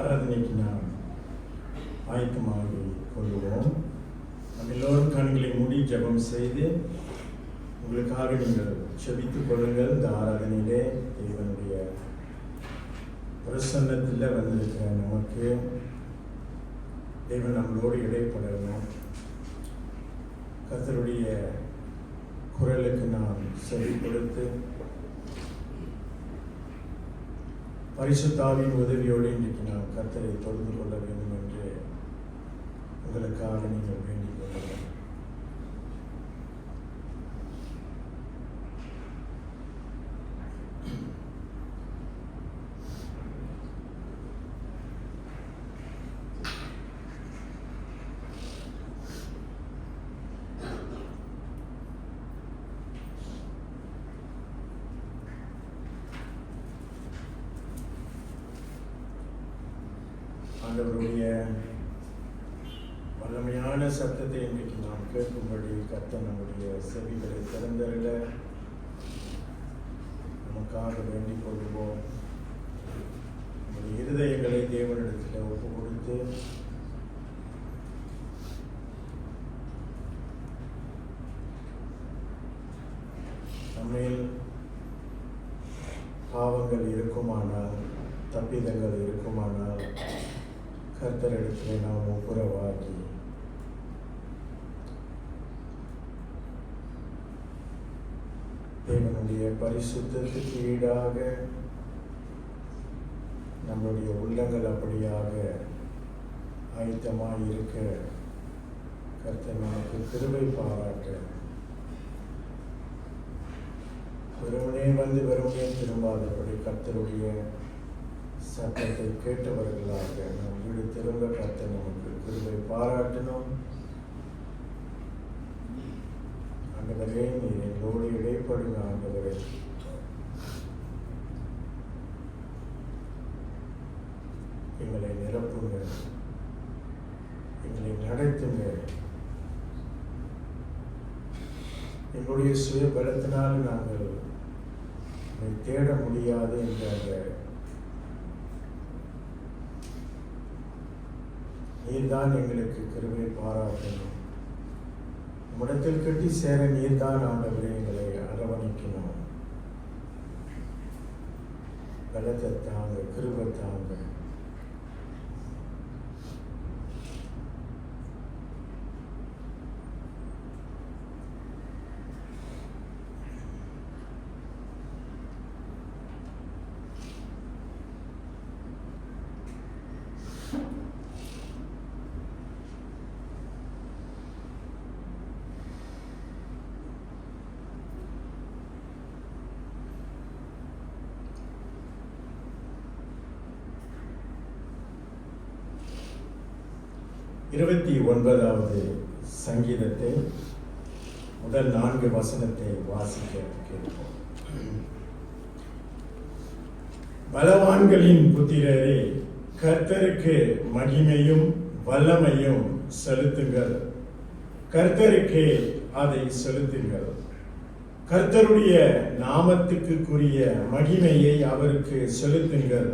ஆராதனைக்கு நாம் ஆயத்தமாகி கொள்வோம். நம்ம எல்லோரும் கண்களை மூடி ஜெபம் செய்து உங்களுக்காக நீங்கள் செபித்துக் கொள்ளுங்கள். இந்த ஆராதனையிலே தேவனுடைய பிரசன்னத்தில் வந்திருக்கிற நமக்கு தேவன் நம்மளோடு இடைப்படணும். கர்த்தருடைய குரலுக்கு நாம் செவி கொடுத்து பரிசுத்தாவின் உதவியோடு இன்றைக்கு நாம் கர்த்தரை தொழுது கொள்ள வேண்டும் என்று உங்களுக்காக நீங்கள் வேண்டிக் கொள்ளுங்கள். ஆண்டவருடைய வல்லமையான சத்தத்தை இன்றைக்கு நாம் கேட்கும்படி கர்த்தர் நம்முடைய செவிகளை திறந்தருள நமக்காக வேண்டிக் கொள்வோம். நம்முடைய இருதயங்களை தேவனிடத்தில் ஒப்பு கொடுத்து நம்மில் பாவங்கள் இருக்குமானால், தப்பிதங்கள் இருக்குமானால் கர்த்தரிடத்தில் நாம் ஒப்புரவாகி தேவனுடைய பரிசுத்தத்துக்கு ஈடாக நம்முடைய உள்ளங்கள் அப்படியாக ஆயத்தமாக இருக்க கர்த்தர் நமக்கு கிருபை பாராட்ட, வெறுமனே வந்து வெறுமனே திரும்பாதபடி கர்த்தருடைய சட்டத்தை கேட்டவர்களாக நம் வீடு திரும்ப கர்த்தர் நமக்கு கிருபை பாராட்டணும். ஆண்டவரே, நீர் எங்களோடு இடைப்படுங்க. ஆண்டவரே, எங்களை நிரப்புங்க, எங்களை நடத்துங்க. எங்களுடைய சுய பலத்தினால் நாங்கள் தேட முடியாது என்ற அந்த நீர்தான் எங்களுக்கு கிருபை பாராட்டணும். உம்மிடத்தில் கட்டி சேர நீர்தான் ஆண்டவரே எங்களை அரவணைக்கணும். பலத்தை தாங்க, கிருபை தாங்க. இருபத்தி 9வது சங்கீதத்தை முதல் 4 வசனத்தை வாசிக்க கேட்போம். பலவான்களின் புத்திரரே, கர்த்தருக்கு மகிமையும் வல்லமையும் செலுத்துங்கள். கர்த்தருக்கே அதை செலுத்துங்கள். கர்த்தருடைய நாமத்துக்குரிய மகிமையை அவருக்கு செலுத்துங்கள்.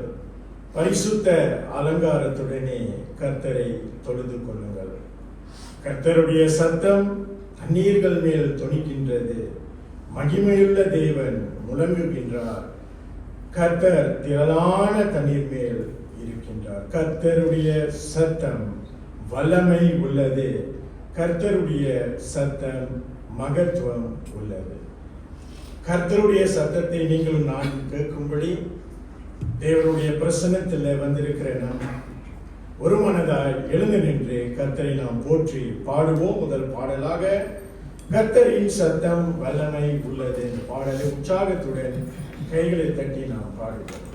பரிசுத்த அலங்காரத்துடனே கர்த்தரை தொழுது கொள்ளுங்கள். கர்த்தருடைய சத்தம் தண்ணீர்கள் மேல் தொனிக்கின்றது. மகிமையுள்ள தேவன் முழங்குகின்றார். கர்த்தர் திரளான தண்ணீர் மேல் இருக்கின்றார். கர்த்தருடைய சத்தம் வல்லமை உள்ளது. கர்த்தருடைய சத்தம் மகத்துவம் உள்ளது. கர்த்தருடைய சத்தத்தை நீங்கள் நான் கேட்கும்படி தேவனுடைய பிரசன்னத்தில் வந்திருக்கிற நாம் ஒரு மனதாய் எழுந்து நின்று கர்த்தரை நாம் போற்றி பாடுவோம். முதல் பாடலாக கர்த்தரின் சத்தம் வல்லமை உள்ளது என்ற பாடலை உற்சாகத்துடன் கைகளை தட்டி நாம் பாடுவோம்.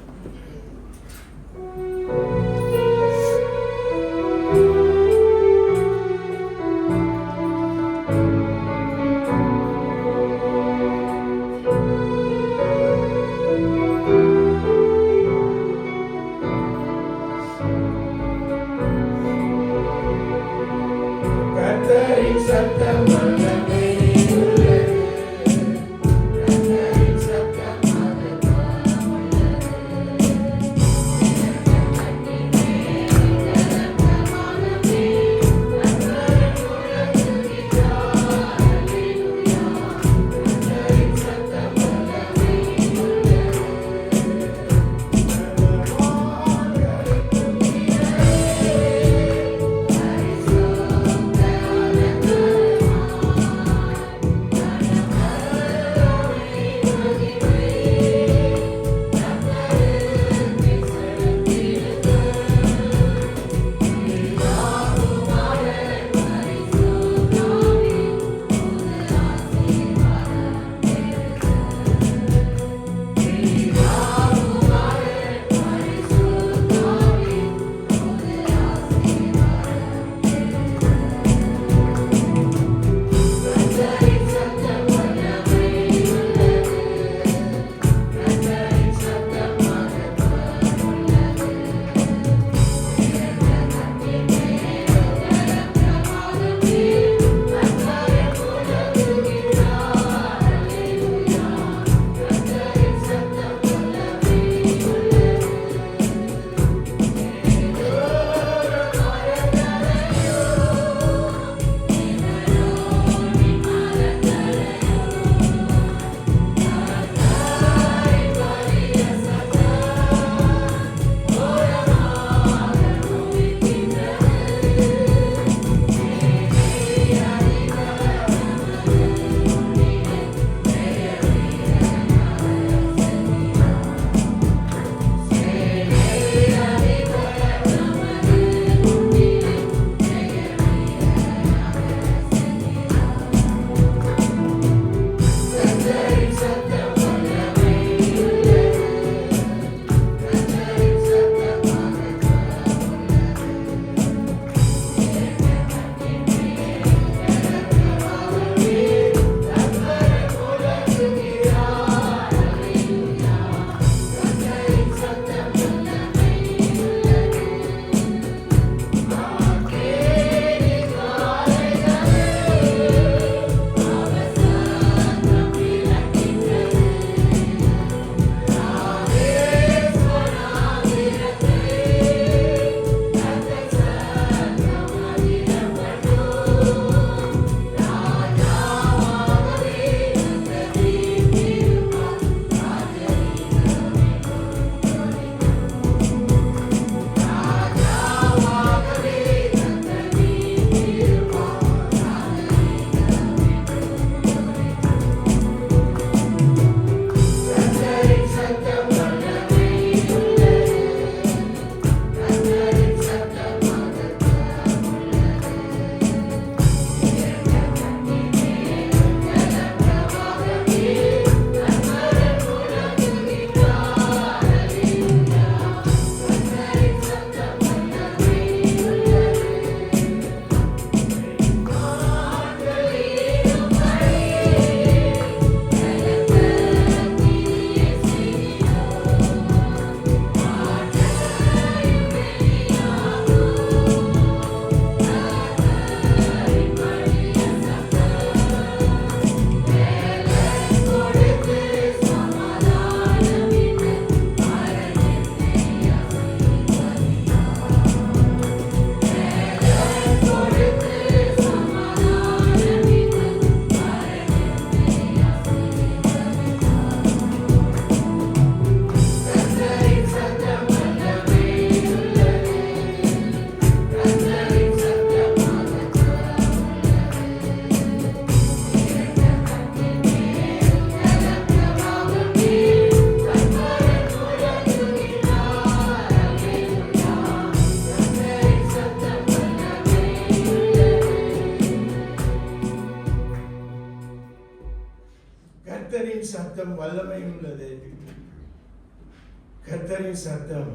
கர்த்தரின் சத்தம்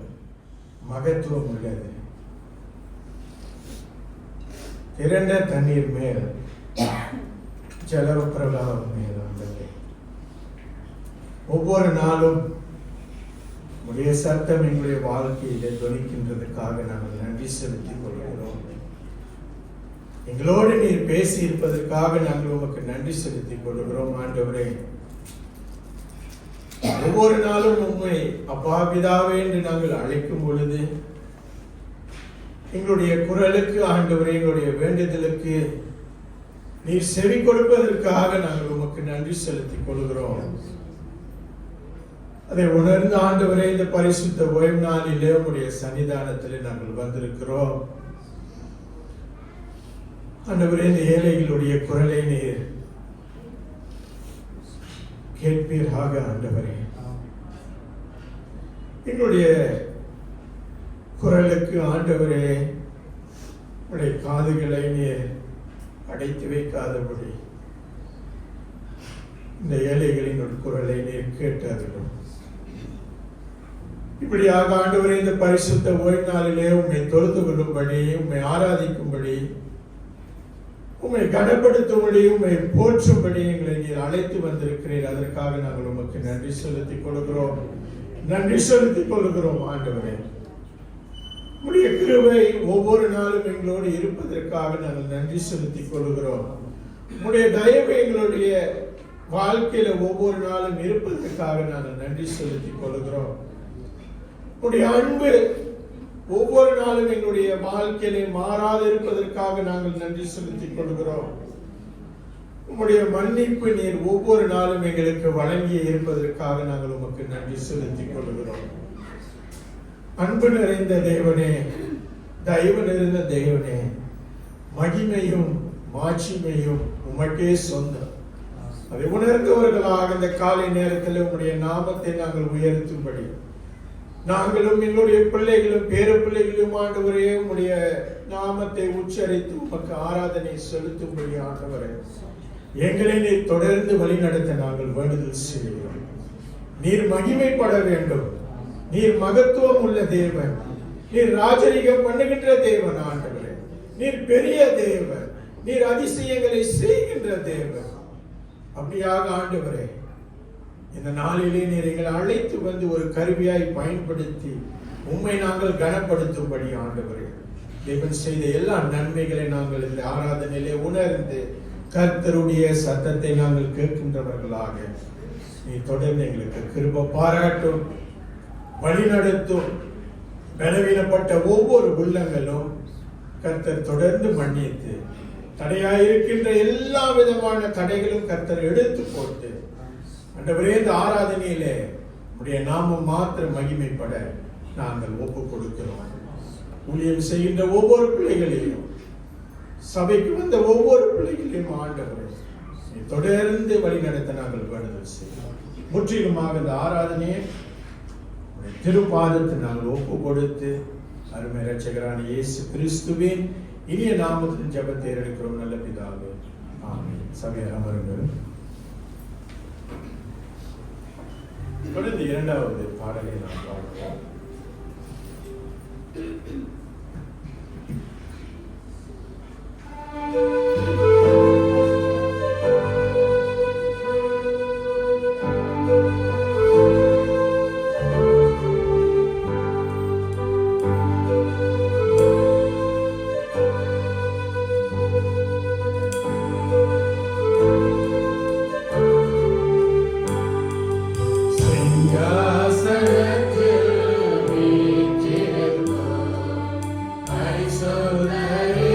மகத்துவம் உள்ளது. திரண்ட தண்ணீர் மேல் ஜலப்பிரவாகம் மேல் வந்தது. ஒவ்வொரு நாளும் உடைய சத்தம் எங்களுடைய வாழ்க்கையிலே துணிக்கின்றதுக்காக நாங்கள் நன்றி செலுத்திக் கொள்கிறோம். எங்களோடு நீர் பேசி இருப்பதற்காக நாங்கள் உமக்கு நன்றி செலுத்திக் கொள்கிறோம். ஆண்டவரே, ஒவ்வொரு நாளும் உண்மை அப்பா பிதாவே என்று நாங்கள் அழைக்கும் பொழுது எங்களுடைய குரலுக்கு ஆண்டவரே, எங்களுடைய வேண்டுதலுக்கு நீர் செவி கொடுப்பதற்காக நாங்கள் உமக்கு நன்றி செலுத்திக் கொள்கிறோம். அதை உணர்ந்து ஆண்டவரே, இந்த பரிசுத்த ஓய்வு நாளிலே உடைய சன்னிதானத்தில் நாங்கள் வந்திருக்கிறோம். ஆண்டவரே, இந்த ஏழைகளுடைய குரலை நீர் கேட்பீராக. ஆண்டவரே, எங்களுடைய குரலுக்கு ஆண்டவரே உடைய காதுகளை நீர் அடைத்து வைக்காதபடி இந்த ஏழைகளின் குரலை நீர் கேட்டருளும். இப்படியாக ஆண்டவரே, இந்த பரிசுத்த ஓய்வு நாளிலே உம்மை தொழுது கொள்ளும்படி, உம்மை ஆராதிக்கும்படி, உம்மை கனப்படுத்தும்படி, உம்மை போற்றும்படி எங்களை நீர் அழைத்து வந்திருக்கிறீர். அதற்காக நாங்கள் உமக்கு நன்றி செலுத்திக் கொள்கிறோம். நன்றி செலுத்திக் கொள்கிறோம். ஆண்டவரே, உம்முடைய கிருபை ஒவ்வொரு நாளும் எங்களோடு இருப்பதற்காக நாங்கள் நன்றி செலுத்திக் கொள்கிறோம். உம்முடைய தயவு எங்களுடைய வாழ்க்கையில ஒவ்வொரு நாளும் இருப்பதற்காக நாங்கள் நன்றி செலுத்திக் கொள்கிறோம். உம்முடைய அன்பு ஒவ்வொரு நாளும் எங்களுடைய வாழ்க்கையிலே மாறாது இருப்பதற்காக நாங்கள் நன்றி செலுத்திக் கொள்கிறோம். உம்முடைய மன்னிப்பு நீர் ஒவ்வொரு நாளும் எங்களுக்கு வழங்கி இருப்பதற்காக நாங்கள் உமக்கு நன்றி செலுத்திக் கொள்கிறோம். அன்பு நிறைந்த தேவனே, தயவு நிறைந்த தேவனே, மகிமையும் மாட்சிமையும் உமக்கே சொந்தம். அதை உணர்ந்தவர்களாக இந்த காலை நேரத்தில் உம்முடைய நாமத்தை நாங்கள் உயர்த்தும்படி, நாங்களும் எங்களுடைய பிள்ளைகளும் பேர பிள்ளைகளும் ஆண்டவரே உம்முடைய நாமத்தை உச்சரித்து உமக்கு ஆராதனை செலுத்தும்படி ஆண்டவரே எங்களை நீர் தொடர்ந்து வழிநடத்த நாங்கள் வேண்டுதல் செய்கிறோம். நீர் மகிமைப்பட வேண்டும். நீர் மகத்துவம் உள்ள தேவன். நீர் ராஜரிகம் பண்ணுகின்ற தேவன். ஆண்டவரே, நீர் பெரிய தேவன். நீர் அதிசயங்களை செய்கின்ற தேவன். அப்படியாக ஆண்டவரே, இந்த நாளிலே நீர் எங்களை அழைத்து வந்து ஒரு கருவியாய் பயன்படுத்தி உம்மை நாங்கள் கனப்படுத்தும்படி ஆண்டவரே, தேவன் செய்த எல்லா நன்மைகளை நாங்கள் இந்த ஆராதனையிலே உணர்ந்து கர்த்தருடைய சத்தத்தை நாங்கள் கேட்கின்றவர்களாக நீ தொடர்ந்து எங்களுக்கு கிருபை பாராட்டும், வழிநடத்தும். பலவீனப்பட்ட ஒவ்வொரு உள்ளங்களும் கர்த்தர் தொடர்ந்து மன்னித்து, தடையாயிருக்கின்ற எல்லா விதமான தடைகளும் கர்த்தர் எடுத்து போட்டு ஆண்டவரே, இந்த ஆராதனையிலே உடைய நாமம் மாத்திரம் மகிமைப்பட நாங்கள் ஒப்பு கொடுக்கிறோம். ஊழியம் செய்கின்ற ஒவ்வொரு பிள்ளைகளையும், சபைக்கு வந்த ஒவ்வொரு பிள்ளைகளையும் ஆண்டவரே தொடர்ந்து வழிநடத்த நாங்கள் வேண்டுதல் செய்கிறோம். முற்றிலுமாக இந்த ஆராதனையை திருப்பாதத்தை நாங்கள் ஒப்பு கொடுத்து அருமை இரட்சகரான இயேசு கிறிஸ்துவின் இனிய நாமத்தின் ஜெபத்தை எடுக்கிறோம் நல்ல பிதாவே, ஆமென். சபையை அமருங்கள். தொடர்ந்து இரண்டாவது பாடலை நாம் பார்க்கிறோம். பரிசுத்தரே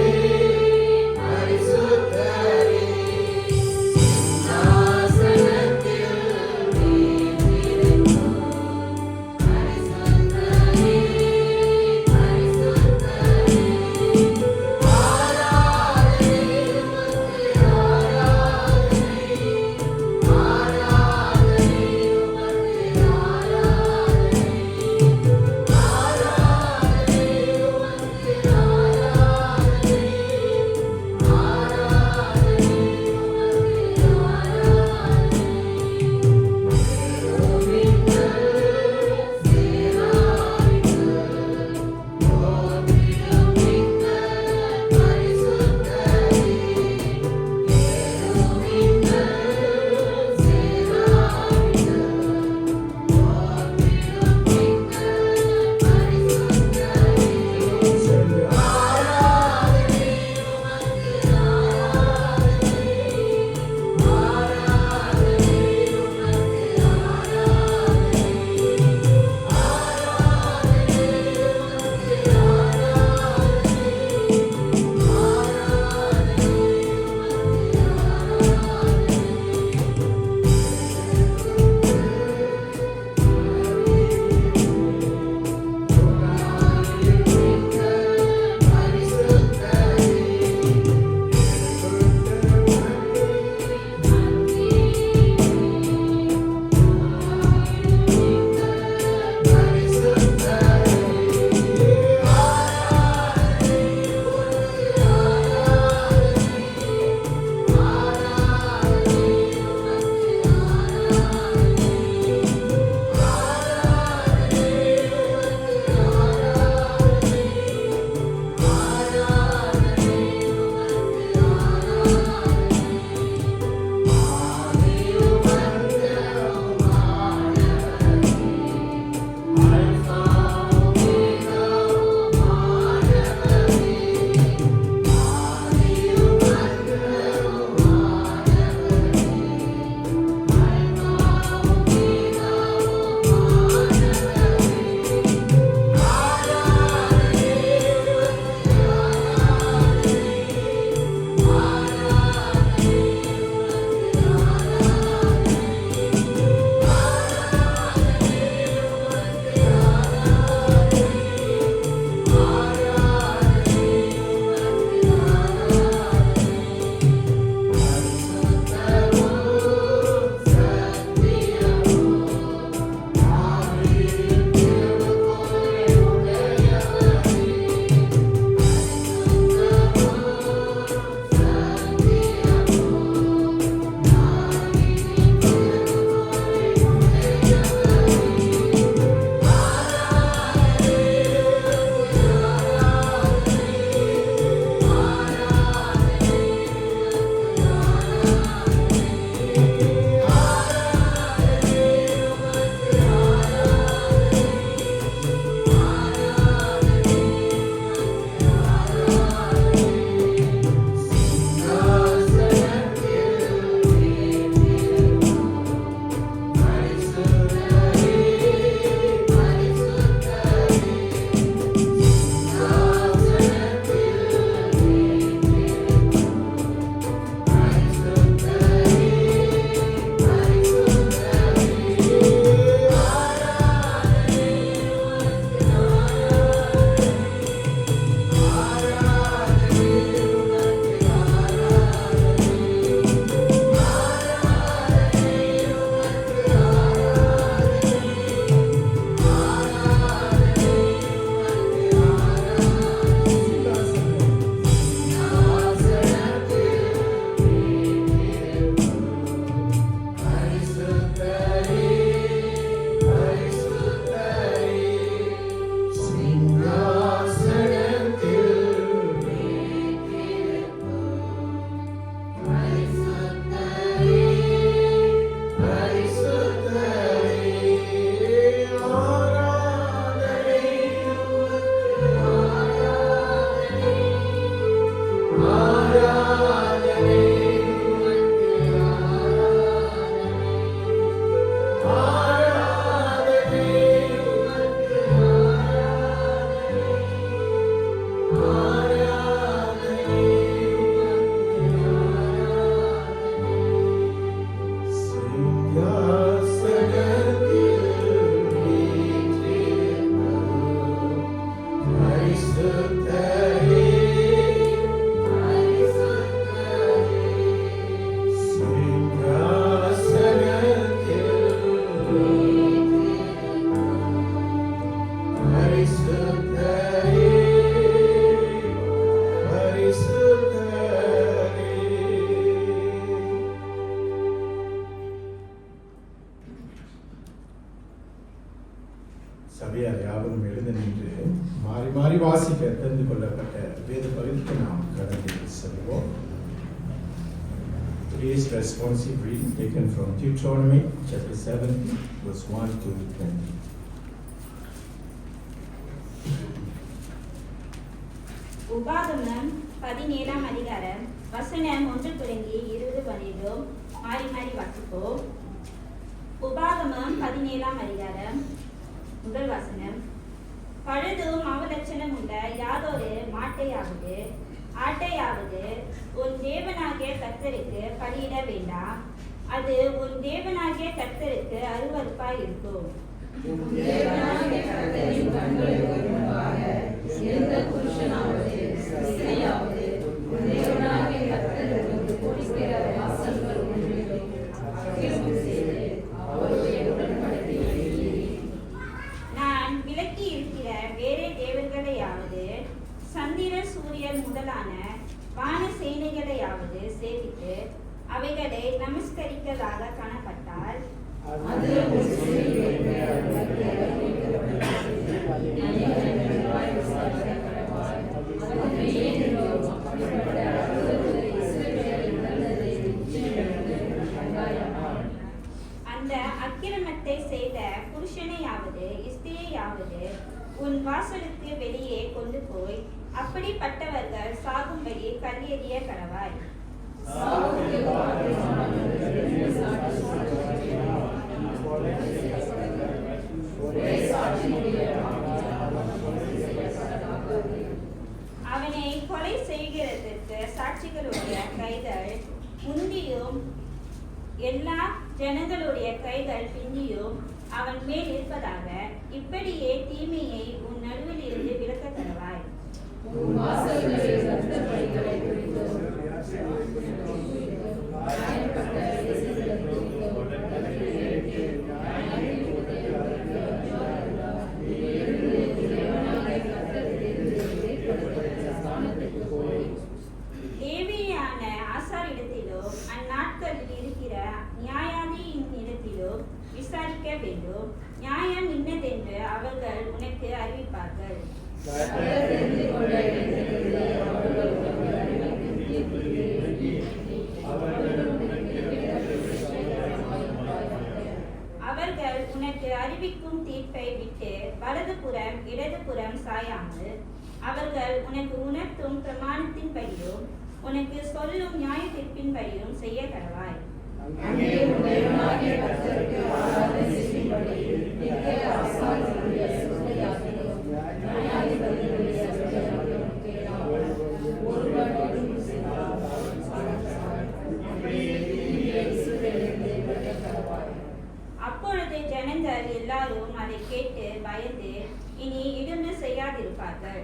சபையார் யாவரும் எழுந்து நின்று மாறி மாறி வாசிக்க தெரிந்து கொள்ளப்பட்ட வேத பகுதிக்கு நாம் கடந்து செல்வோம். Today's responsive reading taken from Deuteronomy chapter 7 verse 1 to 20. உபாகமம் 17 அதிகாரம் வசனம் 1 தொடங்கி 20 வரையிலும் மாறி மாறி வாசிப்போம். உபாகமம் 17 அதிகாரம் முதல் வசனம். பழுதும் அவலட்சணம் உள்ள யாதொரு மாட்டையாவது ஆட்டையாவது உன் தேவனாகிய கர்த்தருக்கு பலியிட வேண்டாம். அது உன் தேவனாகிய கர்த்தருக்கு அருவருப்பாய் இருக்கும். எந்த புருஷனாவது ஸ்திரீயாவது தேவனாகிய கர்த்தருக்கு கொடுக்கிற வாசல்கள் ஒன்றிலும் அக்கிரமம் செய்து அவருடைய உடன்படிக்கையை மீறி நான் விலக்கி இருக்கிற வேறே தேவர்களையாவது சந்திர சூரியன் முதலான வான சேனைகளையாவது சேவித்து அவைகளை நமஸ்கரிக்கதாக காணப்பட்டால் அது ஒரு ஸ்திரீயுடைய அந்த அக்கிரமத்தை செய்த புருஷனையாவது ஸ்திரீயாவது உன் வாசலுக்கு வெளியே கொண்டு போய் அப்படிப்பட்டவர்கள் சாகும்படி கல்லெறிய கடவாய். அவனை கொலை செய்கிறதற்கு சாட்சிகளுடைய கைகள் முந்தியும் எல்லா ஜனங்களுடைய கைகள் பிந்தியும் அவன் மேல் இருப்பதாக இப்படியே தீமையை உன் நடுவில் இருந்து விலக்க தருவாய். தேவியான ஆசாரிடத்திலோ அந்நாட்களில் இருக்கிற நியாயாதியின் இடத்திலோ விசாரிக்க வேண்டும். நியாயம் இன்னதென்று அவர்கள் உனக்கு அறிவிப்பார்கள். அவர்கள் உனக்கு அறிவிக்கும் தீர்ப்பை விட்டு வலதுபுறம் இடதுபுறம் சாயாமல் அவர்கள் உனக்கு உணர்த்தும் பிரமாணத்தின்படியும் உனக்கு சொல்லும் நியாய தீர்ப்பின்படியும் செய்ய கடவாய். அப்பொழுது ஜனங்கள் எல்லாரும் அதை கேட்டு பயந்து இனி இடும்பு செய்யாதிருப்பார்கள்.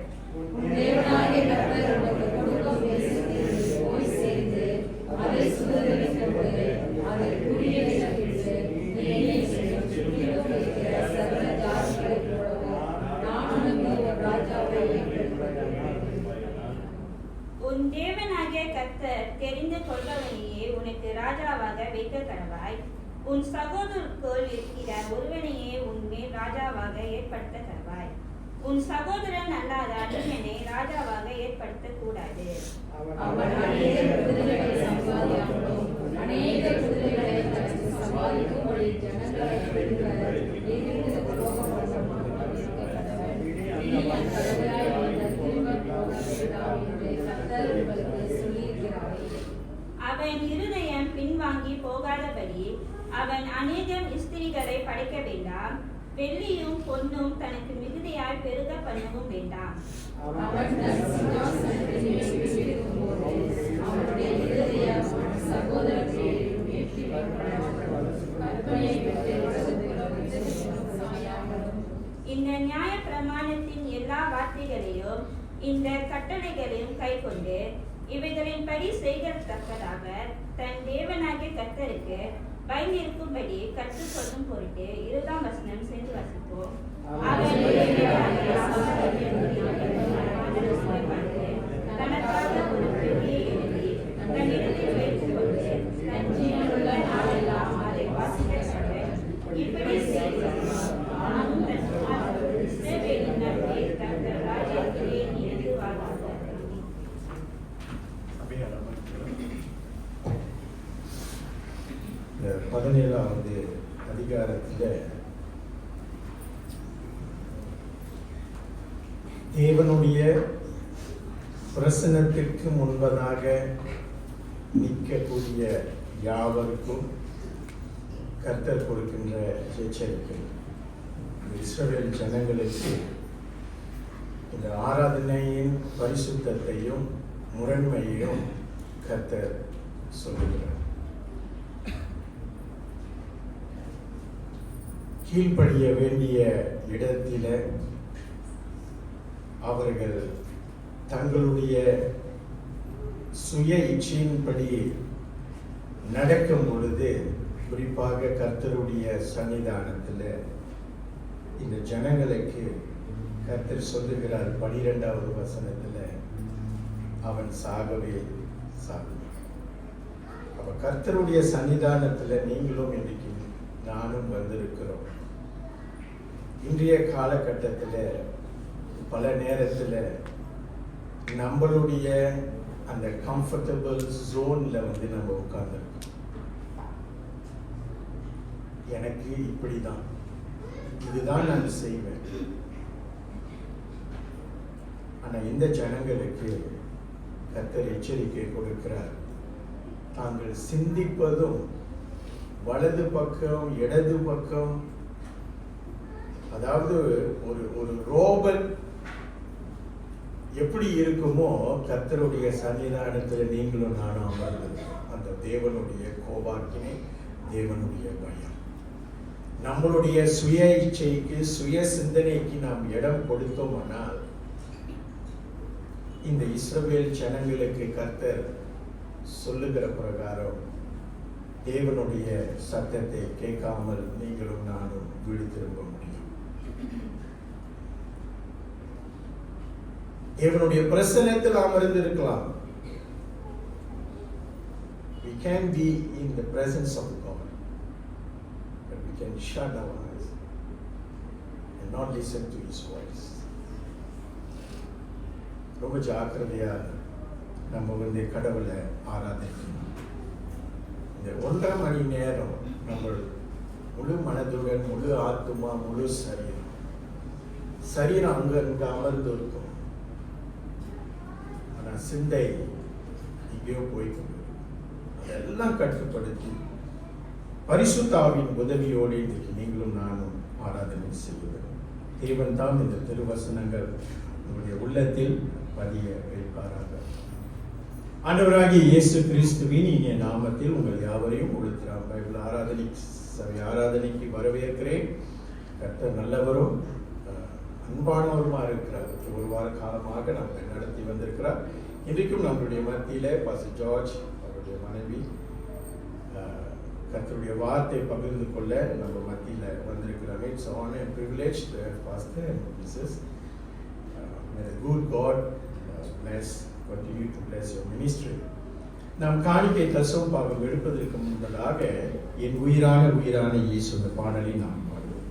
உன் தேவனாகிய கர்த்தர் தெரிந்து கொள்பவனையே உனக்கு ராஜாவாக வைக்க கடவாய். உன் சகோதரருக்குள் இருக்கிற ஒருவனையே உன்மேல் ராஜாவாக ஏற்படுத்த கடவாய். உன் சகோதரன் அல்லாத அந்நியனை ராஜாவாக ஏற்படுத்த கூடாது. அவன் இருதயம் பின்வாங்கி போகாதபடி அவன் அநேகம் ஸ்திரீகளை படைக்க வேண்டாம். வெள்ளியும் பொன்னும் தனக்கு மிகுதியாய் பெருக பண்ணவும் வேண்டாம். இந்த நியாய பிரமாணத்தின் எல்லா வார்த்தைகளையும் இந்த கட்டளைகளையும் கைக்கொண்டு இவைகளின்படி செய்யத்தக்கதாக தன் தேவனாகிய கர்த்தருக்கு பயந்திருக்கும்படி கற்றுக் கொள்ளும் பொருட்டு 20ஆம் வசனம் சென்று வாசிப்போம். தனக்காக ஒரு பெட்டியை எழுதி தன் இடத்தில் வைத்துக் கொண்டு தன் ஜீவனுள்ள நாளெல்லாம் அதை வாசிக்க இப்படி செய்து நானும் தன் 17வது அதிகாரத்தில் தேவனுடைய பிரசன்னத்திற்கு முன்பதாக நிற்கக்கூடிய யாவருக்கும் கர்த்தர் கொடுக்கின்ற எச்சரிக்கை. இஸ்ரவேல் ஜனங்களுக்கு இந்த ஆராதனையின் பரிசுத்தத்தையும் முரண்மையையும் கர்த்தர் சொல்லுகிறார். கீழ்ப்படிய வேண்டிய இடத்தில அவர்கள் தங்களுடைய சுய இச்சையின்படி நடக்கும் பொழுது, குறிப்பாக கர்த்தருடைய சன்னிதானத்தில் இந்த ஜனங்களுக்கு கர்த்தர் சொல்லுகிறார் 12வது வசனத்தில், அவன் சாகவே சாகுவான். அப்ப கர்த்தருடைய சன்னிதானத்தில் நீங்களும் இன்னைக்கு நானும் வந்திருக்கிறோம். இன்றைய காலகட்டத்தில் பல நேரத்தில் நம்மளுடைய அந்த கம்ஃபர்டபுள் ஜோன்ல நம்ம உட்கார்ந்துருக்கோம். எனக்கு இப்படிதான், இதுதான் நான் செய்வேன். ஆனா இந்த ஜனங்களுக்கு கர்த்தர் எச்சரிக்கை கொடுக்கிறார். தாங்கள் சிந்திப்பதும் வலது பக்கம் இடது பக்கம், அதாவது ஒரு ரோபோட் எப்படி இருக்குமோ கர்த்தருடைய சன்னிதானத்தில் நீங்களும் நானும் அமர்ந்து அந்த தேவனுடைய கோபாக்கினை, தேவனுடைய பயம், நம்மளுடைய சுய இச்சைக்கு சுய சிந்தனைக்கு நாம் இடம் கொடுத்தோமானால் இந்த இஸ்ரவேல் ஜனங்களுக்கு கர்த்தர் சொல்லுகிற பிரகாரம் தேவனுடைய சத்தத்தை கேட்காமல் நீங்களும் நானும் வீடு திரும்ப முடியும். தேவனுடைய பிரசன்னத்தில் அமர்ந்திருக்கலாம். We can be in the presence of God, but we can shut our eyes and not listen to His voice. ரொம்ப ஜாக்கிரதையா நம்ம கடவுளை ஆராதிக்கணும். இந்த 1.5 மணி நேரம் நம்ம முழு மனதுடன், முழு ஆத்துமா, முழு சரீரம் அங்க அமர்ந்து இருக்கும். ஆனா சிந்தை எங்கேயோ போய்கொண்டு அதெல்லாம் கட்டுப்படுத்தி பரிசுத்த ஆவியின் உதவியோடு இன்றைக்கு நீங்களும் நானும் ஆராதனை செய்வோம். தேவன் தாம் இந்த திருவசனங்கள் உங்களுடைய உள்ளத்தில் பதிய வைப்பாராக. ஆண்டவராகிய இயேசு கிறிஸ்துவின் இனிய நாமத்தில் உங்கள் யாவரையும் உளுத்திராம் பைபிள் ஆராதனைக்கு வரவேற்கிறேன். கர்த்தர் நல்லவரும் அன்பானவருமா இருக்கிறார். ஒரு வார காலமாக நம்ம நடத்தி வந்திருக்கிறார். இன்றைக்கும் நம்மளுடைய மத்தியில பாஸ்டர் ஜார்ஜ் அவருடைய மனைவி கர்த்தருடைய வார்த்தை பகிர்ந்து கொள்ள நம்ம மத்தியில வந்திருக்கிறாங்க. It's an honor and privilege to have Pastor and Mrs. May the good God continue to bless your ministry. நாம் காணிக்கை தசம் பாகம் எடுப்பதற்கு முன்பதாக என் உயிரான இயேசு இந்த பாடலை நாம் பாடுவோம்.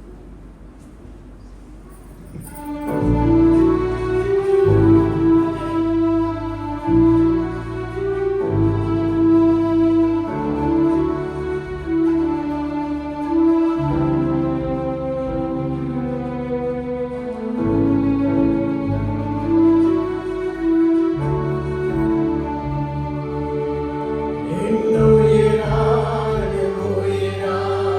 உயிரான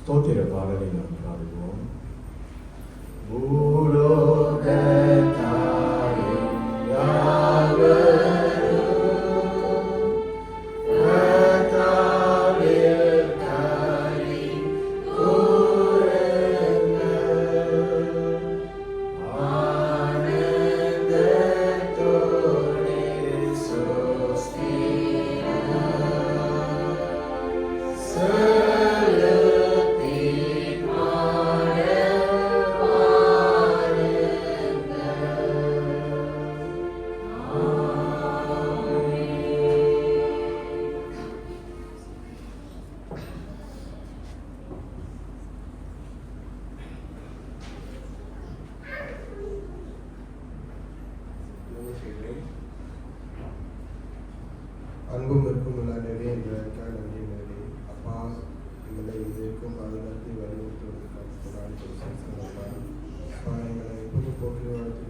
ஸ்தோத்திர பாடலை நாம் பாடுவோம். பூலோகத்தாரே யாவரும் கர்த்தாவில் கனி கூறுங்கள். ஆனந்தத்தோடே ஸ்தோத்திரம் செலுத்திப் அன்பும் இருக்கும் நிறைய எங்களுக்காக நன்றி நன்றி அப்பா எங்களை இதற்கும் பாதுகாத்து வலியுறுத்துவதற்காக அப்பா எங்களை புது போக்குவரத்து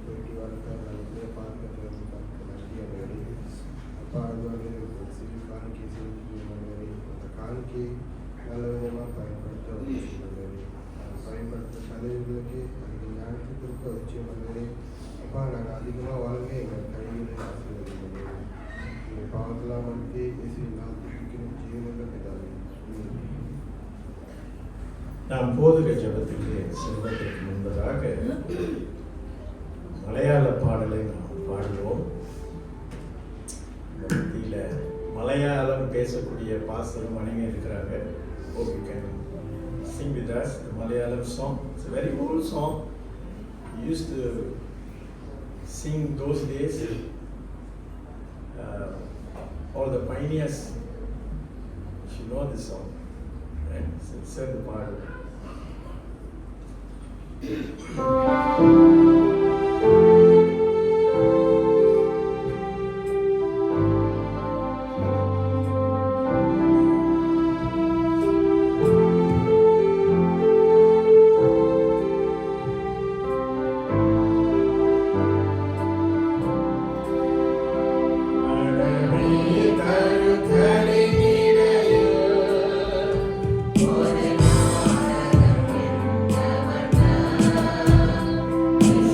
போயிட்டு வரக்காக நல்லபடியாக பாதுகாத்து நன்றி நன்றி அப்பா அதுவாக சிறு காணிக்கை செலுத்தி நன்றி அந்த காணிக்கை நல்ல விதமாக பயன்படுத்த நன்றி பயன்படுத்த தலைவர்களுக்கு அதிக ஞானத்தை கொடுக்க வச்சு நன்றி அப்பா நாங்கள் அதிகமாக வாழ்க எங்கள் கையில் ஆசீர்வதிக்கிறோம். பாவத்தெல்லாம் வந்து இயேசுவினால் துதிக்கிறோம் ஜீவனுள்ள பிதாவே. நாம் போதுக ஜபத்துக்கு செல்வதற்கு முன்பதாக மலையாள பாடலை நாம் பாடுவோம். மத்தியில் மலையாளம் பேசக்கூடிய பாஸ்டரும் அணிங்க இருக்கிறாங்க. Okay, can sing with us the Malayalam song. It's a very old song. We used to sing those days. All the pioneers should know this song. And sing the part. ஒரு நாடகம்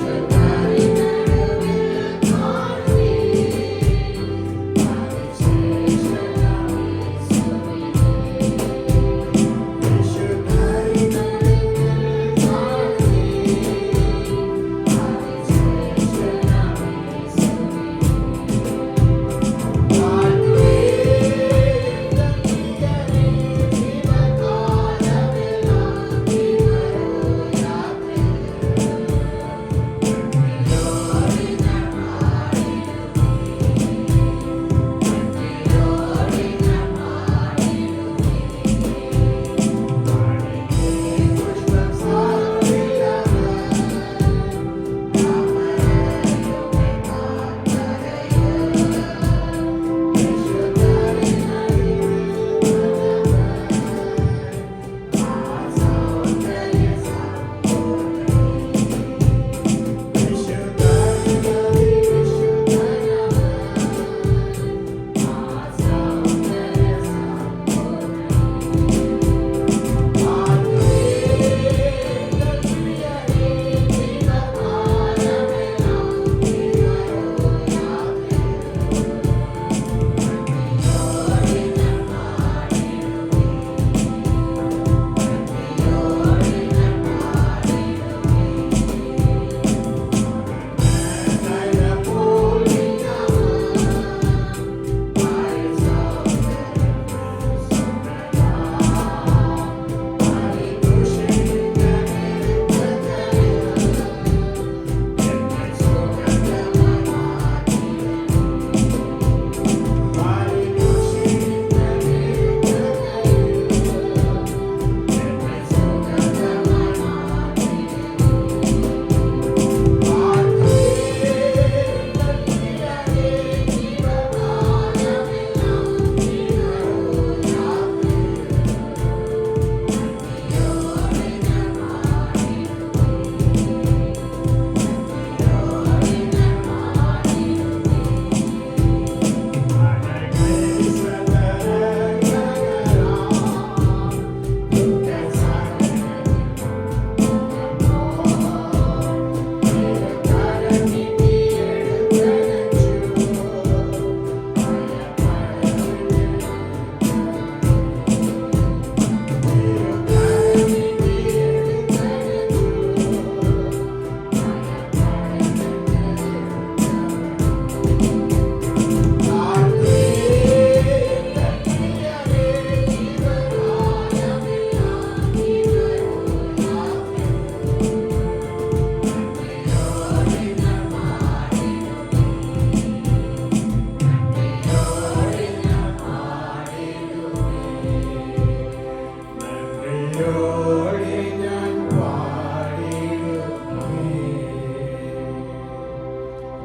நன்றியோടെ ഞാൻ പാടിടുമേ.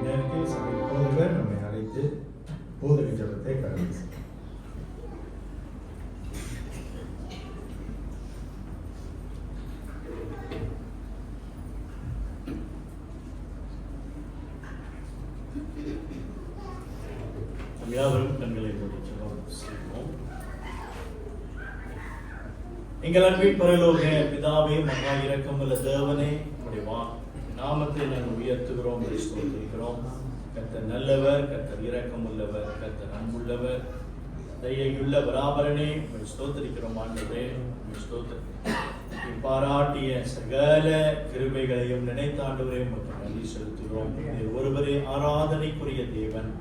நேரத்தில் சபை போதகர் நம்மை அழைத்து போதக ஜெபத்தை கடந்து செல்வோம். யாவரும் கண்களை மூடி ஜெபம் செய்வோம். எங்கள் அன்பின் பரலோக பிதாவே, மகா இரக்கமுள்ள தேவனே, உம்முடைய நாமத்தை நாங்கள் உயர்த்துகிறோம், ஸ்தோத்திரிக்கிறோம். கர்த்தர் நல்லவர், கர்த்தர் இரக்கமுள்ளவர், கர்த்தர் அன்புள்ளவர், தயையுள்ள பராபரனே, உம்மை ஸ்தோத்திரிக்கிறோம். ஆண்டவரே, உம்மை ஸ்தோத்திரம் பாராட்டிய சகல கிருபைகளையும் நினைத்த ஆண்டவரே உமக்கு நன்றி செலுத்துகிறோம். ஒருவரே ஆராதனைக்குரிய தேவன்.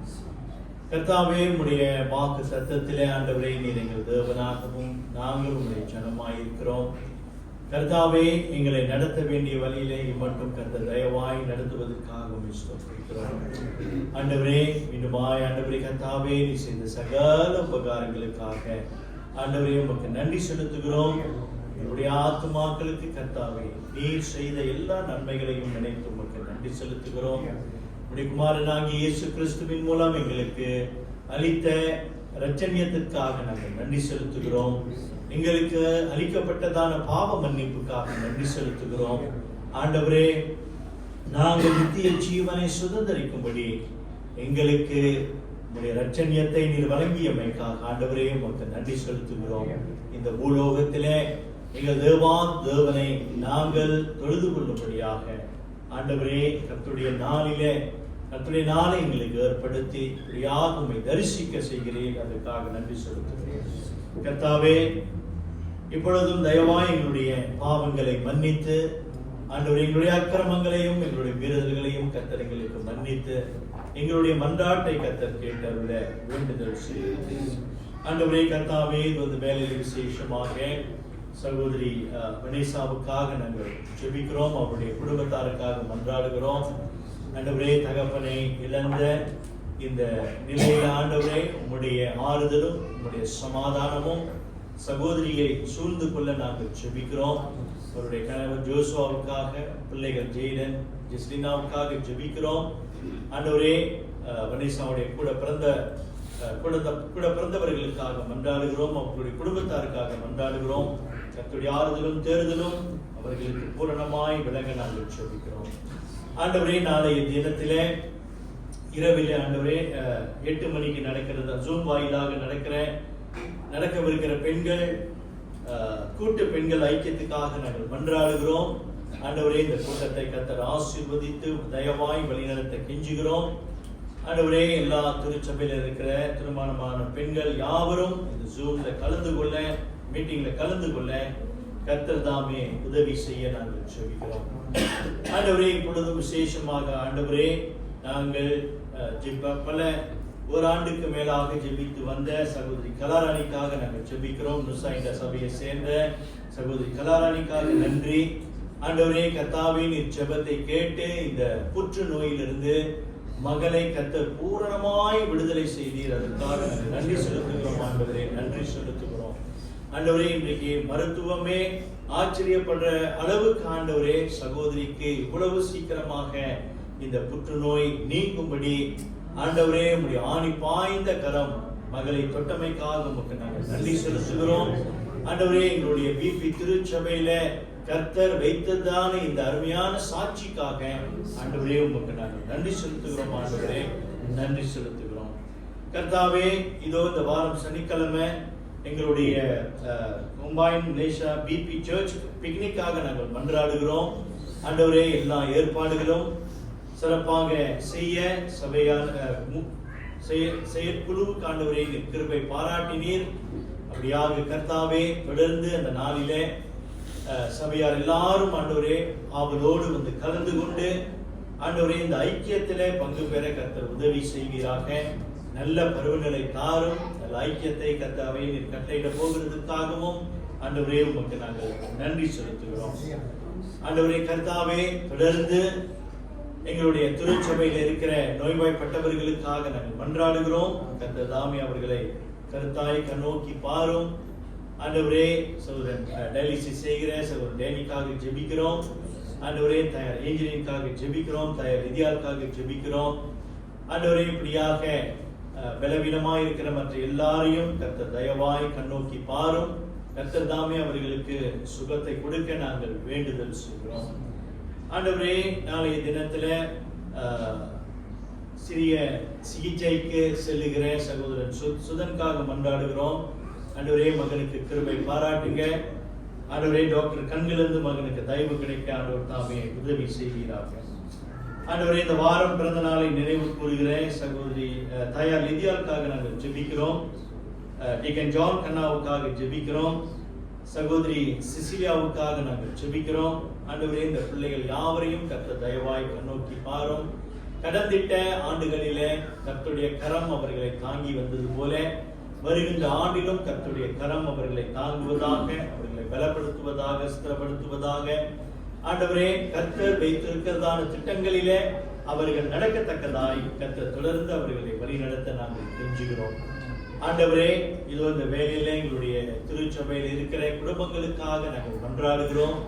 கர்த்தாவே, உம்முடைய வாக்கு சத்தத்திலே ஆண்டவரே நீர் எங்கள் தேவனாகவும் நாங்கள் உம்முடைய ஜனமாயிருக்கிறோம். கர்த்தாவே, எங்களை நடத்த வேண்டிய வழியிலே மட்டும் கர்த்தர் தயவாய் நடத்துவதற்காக ஸ்தோத்திரிக்கிறோம். ஆண்டவரே, மீண்டுமாய் ஆண்டவரே கர்த்தாவே நீ செய்த சகல உபகாரங்களுக்காக ஆண்டவரே உமக்கு நன்றி செலுத்துகிறோம். என்னுடைய ஆத்துமாக்களுக்கு கர்த்தாவே நீர் செய்த எல்லா நன்மைகளையும் நினைத்து உமக்கு நன்றி செலுத்துகிறோம். உம்முடைய குமாரனாகிய இயேசு கிறிஸ்துவின் மூலம் எங்களுக்கு அளித்த இரட்சணியத்திற்காக நாங்கள் நன்றி செலுத்துகிறோம். எங்களுக்கு அளிக்கப்பட்டதான பாவ மன்னிப்புக்காக நன்றி செலுத்துகிறோம். ஆண்டவரே, நாங்கள் நித்திய ஜீவனை சுதந்திரிக்கும்படி எங்களுக்கு உம்முடைய இரட்சணியத்தை நீர் வழங்கியமைக்காக ஆண்டவரே உமக்கு நன்றி செலுத்துகிறோம். இந்த பூலோகத்திலே எங்கள் தேவனை நாங்கள் தொழுது கொள்ளும்படியாக ஆண்டவரே கர்த்தருடைய நாளை எங்களுக்கு ஏற்படுத்தி உம்மை தரிசிக்க செய்கிறேன். அதற்காக நன்றி செலுத்துகிறேன். கர்த்தாவே, இப்பொழுதும் தயவாய் எங்களுடைய பாவங்களை மன்னித்து ஆண்டவரே எங்களுடைய அக்கிரமங்களையும் எங்களுடைய மீறுதல்களையும் கர்த்தர் எங்களுக்கு மன்னித்து எங்களுடைய மன்றாட்டை கர்த்தர் கேட்டருள வேண்டுதல் செய்கிறேன். ஆண்டவரே கர்த்தாவே, இந்த வேலையில் விசேஷமாக சகோதரி வனேசாவுக்காக நாங்கள் ஜெபிக்கிறோம். அவருடைய குடும்பத்தாருக்காக மன்றாடுகிறோம். ஆண்டவரே, தகப்பனை இழந்த இந்த நிலையில் ஆண்டவரே உம்முடைய ஆறுதலும் உம்முடைய சமாதானமும் சகோதரியை சூழ்ந்து கொள்ள நாங்கள் ஜெபிக்கிறோம். அவருடைய கணவர் ஜோசுவாவுக்காக, பிள்ளைகள் ஜெய்டன் ஜெஸ்லினாவுக்காக ஜெபிக்கிறோம். ஆண்டவரே, வனேசாவுடைய கூட பிறந்தவர்களுக்காக மன்றாடுகிறோம். அவர்களுடைய குடும்பத்தாருக்காக மன்றாடுகிறோம். கர்த்தருடைய ஆறுதலும் தேறுதலும் அவர்களுக்கு பூரணமாய் விளங்க நாங்கள் ஜெபிக்கிறோம். ஆண்டவரே, நாளைய தினத்திலே இரவிலே ஆண்டவரே 8 மணிக்கு நடக்கிறது ஜூம் வாயிலாக நடக்கவிருக்கிற பெண்கள் கூட்டு பெண்கள் ஐக்கியத்துக்காக நாங்கள் மன்றாடுகிறோம். ஆண்டவரே, இந்த கூட்டத்தை கர்த்தர் ஆசீர்வதித்து தயவாய் வழிநடத்த கெஞ்சுகிறோம். ஆண்டவரே, எல்லா திருச்சபையில் இருக்கிற திருமணமான பெண்கள் யாவரும் இந்த ஜூம்ல கலந்து கொள்ள, மீட்டிங்ல கலந்து கொள்ள கர்த்தர் தாமே உதவி செய்ய நாங்கள் ஜெபிக்கிறோம். ஆண்டவரே, இப்பொழுது விசேஷமாக ஆண்டவரே நாங்கள் பல ஓராண்டுக்கு மேலாக ஜெபித்து வந்த சகோதரி கலாராணிக்காக நாங்கள் ஜெபிக்கிறோம். நுசா இந்த சபையை சேர்ந்த சகோதரி கலாராணிக்காக நன்றி. ஆண்டவரே கர்த்தாவின் இச்செபத்தை கேட்டு இந்த புற்று நோயிலிருந்து மகளை கர்த்தர் பூரணமாய் விடுதலை செய்தீர். அதற்காக நன்றி செலுத்துகிறோம். ஆண்டவரே, நன்றி செலுத்துகிறோம். ஆண்டவரே, இன்றைக்கு மருத்துவமே ஆச்சரியப்படுற அளவுக்கு ஆண்டவரே சகோதரிக்கு இவ்வளவு சீக்கிரமாக இந்த புற்றுநோய் நீங்கும்படி ஆண்டவரே உம்முடைய ஆணி பாய்ந்த கரம் மகளை தொட்டமைக்காக உமக்கு நாங்கள் நன்றி செலுத்துகிறோம். ஆண்டவரே, எங்களுடைய பிபி திருச்சபையில கர்த்தர் வைத்ததான இந்த அருமையான சாட்சிக்காக ஆண்டவரே உமக்கு நாங்கள் நன்றி செலுத்துகிறோம். ஆண்டவரே, நன்றி செலுத்துகிறோம். கர்த்தாவே, இதோ இந்த வாரம் சனிக்கிழமை எங்களுடைய மும்பாயின் மலேசியா பிபி சர்ச் பிக்னிக்காக நாங்கள் மன்றாடுகிறோம். ஆண்டவரே, எல்லா ஏற்பாடுகளும் சிறப்பாக செய்ய சபையான செயற்குழுவுக்கு ஆண்டவரே கிருபை பாராட்டினீர். அப்படியாக கர்த்தாவே, தொடர்ந்து அந்த நாளிலே சபையார் எல்லாரும் ஆண்டவரே ஆவலோடு வந்து கலந்து கொண்டு ஆண்டவரே இந்த ஐக்கியத்திலே பங்கு பெற கர்த்தர் உதவி செய்வீராக. நல்ல பருவநிலை தாரும். நல்ல ஐக்கியத்தை கர்த்தாவே நீர் கட்டளையிட போகிறதுக்காகவும் ஆண்டவரே உமக்கு நாங்கள் நன்றி செலுத்துகிறோம். ஆண்டவரே கர்த்தாவே, தொடர்ந்து எங்களுடைய திருச்சபையில் இருக்கிற நோய்வாய்ப்பட்டவர்களுக்காக நாங்கள் மன்றாடுகிறோம். கர்த்தர் தாமே அவர்களை கருத்தாய் கண்ணோக்கி பாரும். ஆண்டவரே சகோதரன் டயாலிசிஸ் செய்கிற சகோதரன் டேனிக்காக ஜெபிக்கிறோம். ஆண்டவரே தயார் ஏஞ்சலினுக்காக ஜெபிக்கிறோம். தயார் லிதியாவுக்காக ஜெபிக்கிறோம். ஆண்டவரே இப்படியாக பலவீனமாய் இருக்கிற மற்ற எல்லாரையும் கர்த்தர் தயவாய் கண்ணோக்கி பாரும். கர்த்தர் தாமே அவர்களுக்கு சுகத்தை கொடுக்க நாங்கள் வேண்டுதல் செய்கிறோம். ஆண்டவரே நாளைய தினத்துல சிறிய சிகிச்சைக்கு செல்லுகிற சகோதரன் சுதன்காக மன்றாடுகிறோம். ஆண்டவரே மகனுக்கு கிருபை பாராட்டுங்க. ஆண்டவரே டாக்டர் கண்ணிலிருந்து மகனுக்கு தயவு கிடைக்க ஆண்டவர் தாமே உதவி செய்கிறார்கள். ஆண்டவரே இந்த வாரம் பிறந்த நாளை நினைவு கூறுகிற சகோதரி தாயார் லிதியாவுக்காக நாங்கள் ஜெபிக்கிறோம். டிகன் ஜான் கண்ணாவுக்காக ஜெபிக்கிறோம். சகோதரி சிசிலியாவுக்காக நாங்கள் ஜெபிக்கிறோம். ஆண்டவரே இந்த பிள்ளைகள் யாவரையும் கர்த்தர் தயவாய் கண்ணோக்கி பாரும். கடந்திட்ட ஆண்டுகளிலே கர்த்தருடைய கரம் அவர்களை தாங்கி வந்தது போல வருகின்ற ஆண்டிலும் கர்த்தருடைய கரம் அவர்களை தாங்குவதாக, அவர்களை பலப்படுத்துவதாக, ஸ்திரப்படுத்துவதாக. ஆண்டவரே கர்த்தர் வைத்திருக்கிறதான திட்டங்களிலே அவர்கள் நடக்கத்தக்கதாய் கர்த்தர் தொடர்ந்து அவர்களை வழிநடத்த நாங்கள் கெஞ்சுகிறோம். ஆண்டவரே இதோ இந்த வேலையில எங்களுடைய திருச்சபையில் இருக்கிற குடும்பங்களுக்காக நாங்கள் மன்றாடுகிறோம்.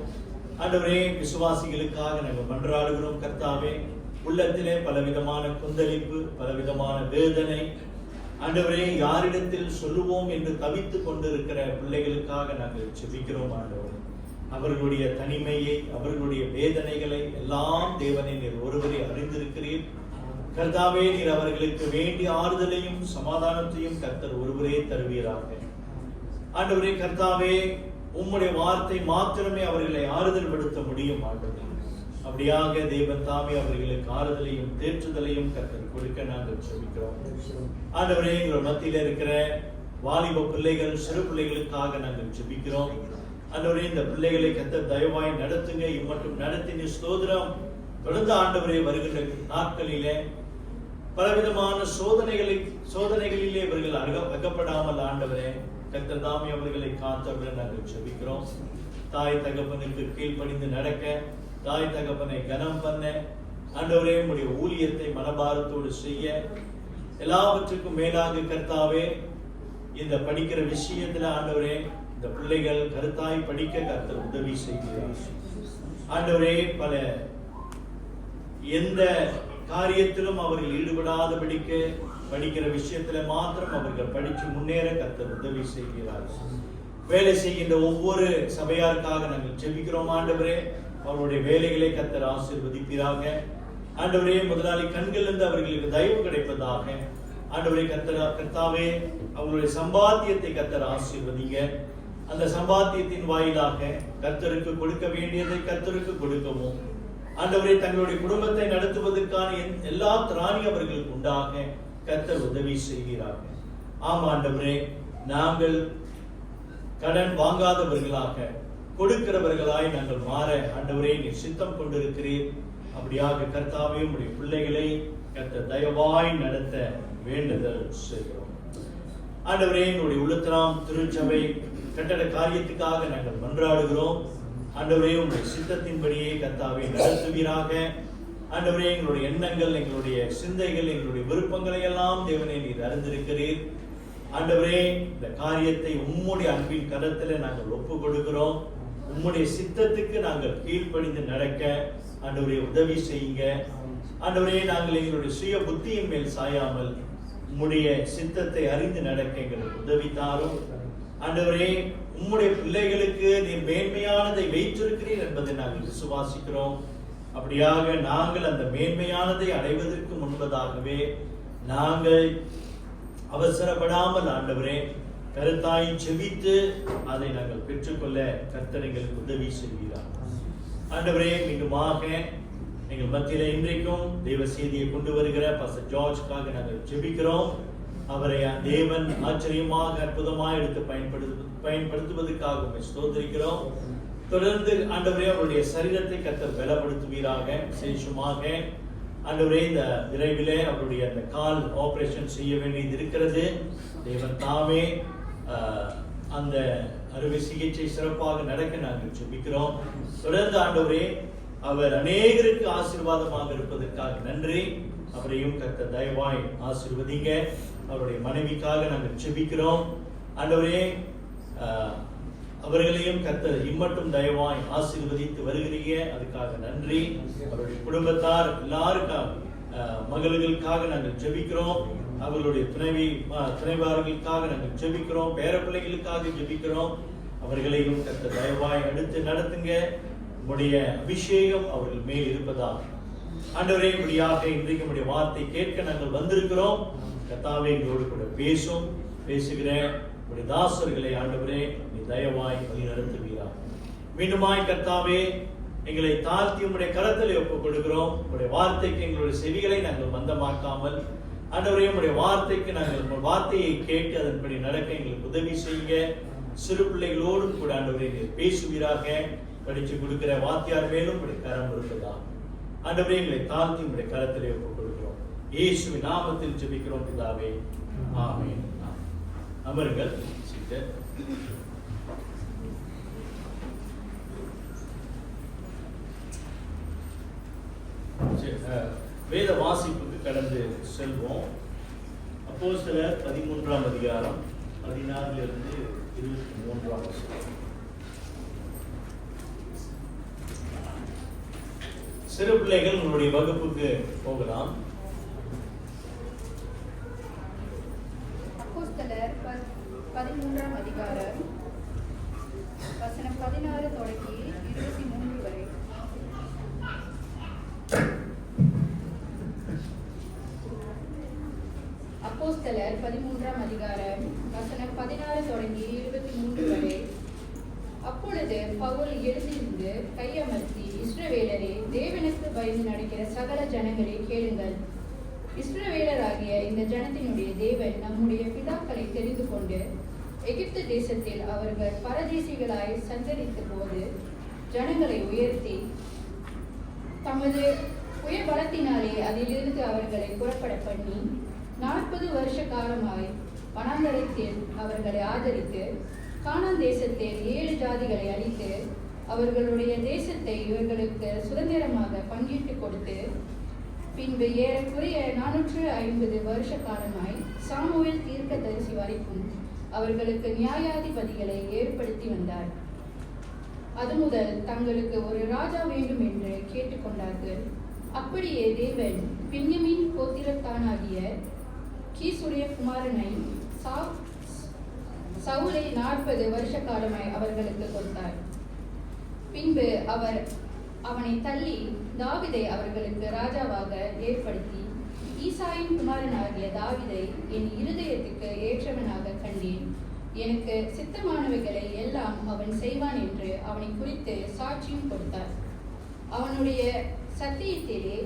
ஆண்டவரே விசுவாசிகளுக்காக நாங்கள் மன்றாடுகிறோம். கர்த்தாவே உள்ளத்திலே பலவிதமான கொந்தளிப்பு, பலவிதமான வேதனை, ஆண்டவரே யாரிடத்தில் சொல்லுவோம் என்று தவித்துக் கொண்டிருக்கிற பிள்ளைகளுக்காக நாங்கள் ஜெபிக்கிறோம். ஆண்டவரே அவர்களுடைய தனிமையை, அவர்களுடைய வேதனைகளை எல்லாம் தேவனை நீர் ஒருவரை அறிந்திருக்கிறீர். கர்த்தாவே நீர் அவர்களுக்கு வேண்டிய ஆறுதலையும் சமாதானத்தையும் கர்த்தர் ஒருவரே தருவீராக. ஆண்டவரே கர்த்தாவே உம்முடைய வார்த்தை மாத்திரமே அவர்களை ஆறுதல் படுத்த முடியும். ஆண்டவரே அப்படியாக தேவன் தாமே அவர்களுக்கு ஆறுதலையும் தேற்றுதலையும் கர்த்தர் கொடுக்க நாங்கள் ஜெபிக்கிறோம். ஆண்டவரே எங்கள் மத்தியில் இருக்கிற வாலிப பிள்ளைகள், சிறு பிள்ளைகளுக்காக நாங்கள் ஜெபிக்கிறோம். ஆண்டவரே இந்த பிள்ளைகளை கர்த்தர் தயவாய் நடத்துங்க. இம்மட்டும் நடத்தின ஸ்தோத்திரம். தொடர்ந்து ஆண்டவரே வருகின்ற நாட்களிலே பலவிதமான சோதனைகளிலே இவர்கள் அகப்படாமல் ஆண்டவரே கர்த்தர் தாமே அவர்களை காத்தவரை நாங்கள் ஜெபிக்கிறோம். தாய் தகப்பனுக்கு கீழ்ப்படிந்து நடக்க, தாய் தகப்பனை கனம் பண்ண, ஆண்டவரே உம்முடைய ஊழியத்தை மனபாரத்தோடு செய்ய, எல்லாவற்றுக்கும் மேலாக கர்த்தாவே இந்த படிக்கிற விஷயத்துல ஆண்டவரே இந்த பிள்ளைகள் கருத்தாய் படிக்க கர்த்தர் உதவி செய்கிறார். ஆண்டவரே பல எந்த காரியத்திலும் அவர்கள் ஈடுபடாதபடிக்க படிக்கிற விஷயத்துல மாத்திரம் அவர்கள் படிச்சு முன்னேற கர்த்தர் உதவி செய்கிறார். வேலை செய்கின்ற ஒவ்வொரு சபையாருக்காக நாங்கள் ஜெபிக்கிறோம். ஆண்டவரே அவருடைய வேலைகளை கர்த்தர் ஆசீர்வதிப்பீராக. ஆண்டவரே முதலாளி கண்களிலிருந்து அவர்களுக்கு தயவு கிடைப்பதாக. ஆண்டவரே கர்த்தாவே அவங்களுடைய சம்பாத்தியத்தை கர்த்தர் ஆசீர்வதிங்க. அந்த சம்பாத்தியத்தின் வாயிலாக கர்த்தருக்கு கொடுக்க வேண்டியதை கர்த்தருக்கு கொடுக்கவும், ஆண்டவரே தங்களுடைய குடும்பத்தை நடத்துவதற்கான எல்லா திராணி அவர்களுக்கு உண்டாக கர்த்தர் உதவி செய்கிறார்கள். ஆம் ஆண்டவரே நாங்கள் கடன் வாங்காதவர்களாக கொடுக்கிறவர்களாய் நாங்கள் மாற ஆண்டவரே நீர் சித்தம் கொண்டிருக்கிறீர். அப்படியாக கர்த்தாவே உடைய பிள்ளைகளை கர்த்தர் தயவாய் நடத்த வேண்டுதல் செய்கிறோம். ஆண்டவரே எங்களுடைய உளுத்தராம் திருச்சபை கட்டட காரியத்துக்காக நாங்கள் மன்றாடுகிறோம். ஆண்டவரே உங்களுடைய சித்தத்தின்படியே கர்த்தாவே நடத்துவீராக. ஆண்டவரே எங்களுடைய எண்ணங்கள், எங்களுடைய சிந்தைகள், எங்களுடைய விருப்பங்களை எல்லாம் தேவனே நீர் அறிந்திருக்கிறீர். ஆண்டவரே இந்த காரியத்தை உம்முடைய அன்பின் கரத்தில் நாங்கள் ஒப்பு கொடுக்கிறோம். உம்முடைய சித்தத்துக்கு நாங்கள் கீழ்ப்படிந்து நடக்க ஆண்டவரே உதவி செய்யுங்க. ஆண்டவரே நாங்கள் எங்களுடைய சுய புத்தியின் மேல் சாயாமல் உம்முடைய சித்தத்தை அறிந்து நடக்க எங்களுக்கு உதவி தாரும். ஆண்டவரே உம்முடைய பிள்ளைகளுக்கு நீர் மேன்மையானதை வைத்திருக்கிறீர் என்பதை நாங்கள் விசுவாசிக்கிறோம். அப்படியாக நாங்கள் அந்த மேன்மையானதை அடைவதற்கு முன்பதாகவே நாங்கள் அவசரப்படாமல் ஆண்டவரே கருத்தாய் செவித்து அதை நாங்கள் பெற்றுக்கொள்ள கர்த்தர் எங்களுக்கு உதவி செய்கிறார். ஆண்டவரே மீண்டுமாக எங்கள் மத்தியில இன்றைக்கும் தெய்வ செய்தியை கொண்டு வருகிற பாஸ்டர் ஜார்ஜ்காக நாங்கள் ஜெபிக்கிறோம். அவரை தேவன் ஆச்சரியமாக அற்புதமாக எடுத்து பயன்படுத்துவதற்காக ஸ்தோத்திரிக்கிறோம். தொடர்ந்து ஆண்டவரே அவருடைய சரீரத்தை கர்த்தர் பலப்படுத்துவீராக. விசேஷமாக ஆண்டவரே இந்த விரைவிலே அவருடைய அந்த கால் ஆபரேஷன் செய்ய வேண்டியது இருக்கிறது. தேவன் தாமே அந்த அறுவை சிகிச்சை சிறப்பாக நடக்க நாங்கள் ஜெபிக்கிறோம். தொடர்ந்து ஆண்டவரே அவர் அநேகருக்கு ஆசீர்வாதமாக இருப்பதற்காக நன்றி. அவரையும் கர்த்தர் தயவாய் ஆசீர்வதிங்க. அவருடைய மனைவிக்காக நாங்கள் ஜெபிக்கிறோம். ஆண்டவரே அவர்களையும் கர்த்தர் இம்மட்டும் தயவாய் ஆசீர்வதித்து வருகிறீங்க, அதுக்காக நன்றி. அவருடைய குடும்பத்தார் எல்லாருக்காக மகளுக்காக நாங்கள் ஜெபிக்கிறோம், அவர்களுடைய துணைவார்களுக்காக நாங்கள் ஜெபிக்கிறோம், பேரப்பிள்ளைகளுக்காக ஜெபிக்கிறோம். அவர்களையும் கர்த்தர் தயவாய் அடுத்து நடத்துங்க. உம்முடைய அபிஷேகம் அவர்கள் மேல் இருப்பதா ஆண்டவரே, இப்படியாக இன்றைக்கு உம்முடைய வார்த்தை கேட்க நாங்கள் வந்திருக்கிறோம். கர்த்தாவே, எங்களோடு கூட பேசுகிற உம்முடைய தாசர்களை ஆண்டவரே நீ தயவாய் வழி நடத்துவீரா. மீண்டுமாய் கர்த்தாவே, எங்களை தாழ்த்தி உம்முடைய கரத்திலே ஒப்புக் கொடுக்கிறோம். உம்முடைய வார்த்தைக்கு எங்களுடைய செவிகளை நாங்கள் மந்தமாக்காமல் ஆண்டவரே, உம்முடைய வார்த்தைக்கு நாங்கள் வார்த்தையை கேட்டு அதன்படி நடக்க எங்களுக்கு உதவி செய்யுங்க. சிறு பிள்ளைகளோடும் கூட ஆண்டவரே நீர் பேசுவீராக. படிச்சு கொடுக்கிற வாத்தியார் மேலும் உடைய கரம் இருப்பதா ஆண்டவரே, எங்களை தாழ்த்தி உடைய கரத்திலே ஒப்புக் கொடுக்கிறோம். இயேசுவின் நாமத்தில் ஜெபிக்கிறோம் பிதாவே, ஆமென். அமருங்கள். வேத வாசிப்புக்கு கடந்து செல்வோம். அப்போஸ்தலர் 13ஆம் அதிகாரம் 16 to 23. சிறு பிள்ளைகள் உங்களுடைய வகுப்புக்கு போகலாம். அப்போஸ்தலர் 13ஆம் அதிகாரம் வசனம் 16 தொடங்கி 23 வரை. அப்போஸ்தலர் 13ஆம் அதிகாரம் வசனம் 16 தொடங்கி 23 வரை. அப்பொழுது பவுல் எழுந்திருந்து கையமர்த்தி, இஸ்ரவேலரே, தேவனுக்கு பயந்து நடக்கிற சகல ஜனங்களே கேளுங்கள். இஸ்ரவேலராகிய இந்த ஜனத்தினுடைய தேவன் நம்முடைய பிதாக்களை தெரிந்து கொண்டு எகிப்து தேசத்தில் அவர்கள் பரதேசிகளாய் சஞ்சரித்த போது ஜனங்களை உயர்த்தி தமது உயர்பலத்தினாலே அதிலிருந்து அவர்களை புறப்பட பண்ணி 40 வருஷ காலமாய் வனாந்தரத்தில் அவர்களை ஆதரித்து கானான் தேசத்தில் 7 ஜாதிகளை அழித்து அவர்களுடைய தேசத்தை இவர்களுக்கு சுதந்திரமாக பங்கிட்டு கொடுத்து பின்பு ஏறக்குறைய 450 வருஷ காலமாய் சாமுவேல் தீர்க்கதரிசி வரைக்கும் அவர்களுக்கு நியாயாதிபதிகளை ஏற்படுத்தி வந்தார். அது முதல் தங்களுக்கு ஒரு ராஜா வேண்டும் என்று கேட்டுக்கொண்டார்கள். அப்படியே தேவன் பென்யமீன் கோத்திரத்தானாகிய கீசுடைய குமாரனை சவுலை 40 வருஷ காலமாய் அவர்களுக்கு கொடுத்தார். பின்பு அவர் அவனை தள்ளி தாவீதை அவர்களுக்கு ராஜாவாக ஏற்படுத்தி, ஈசாயின் குமாரனாகிய தாவீதை என் இருதயத்துக்கு ஏற்றவனாக கண்டேன், எனக்கு சித்தமானவைகளை எல்லாம் அவன் செய்வான் என்று அவனை குறித்து சாட்சியும் கொடுத்தார். அவனுடைய சத்தியத்திலே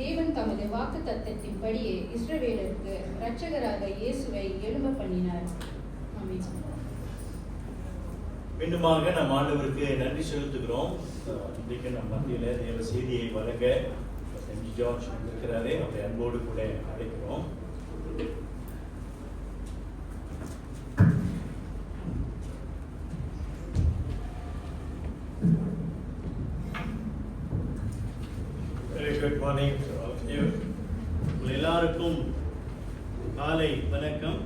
தேவன் தமது வாக்கு தத்தத்தின்படியே இஸ்ரவேலருக்கு இரட்சகராக இயேசுவை எழும்ப பண்ணினார். மீண்டுமாக நம் ஆண்டவருக்கு நன்றி செலுத்துகிறோம். இன்றைக்கு நம் மத்தியில தேவ செய்தியை வழங்க சென்ட் ஜார்ஜ் இருக்கிறாரே, அவரை அன்போடு கூட அழைக்கிறோம். Very good morning to all of you. எல்லாருக்கும் காலை வணக்கம்.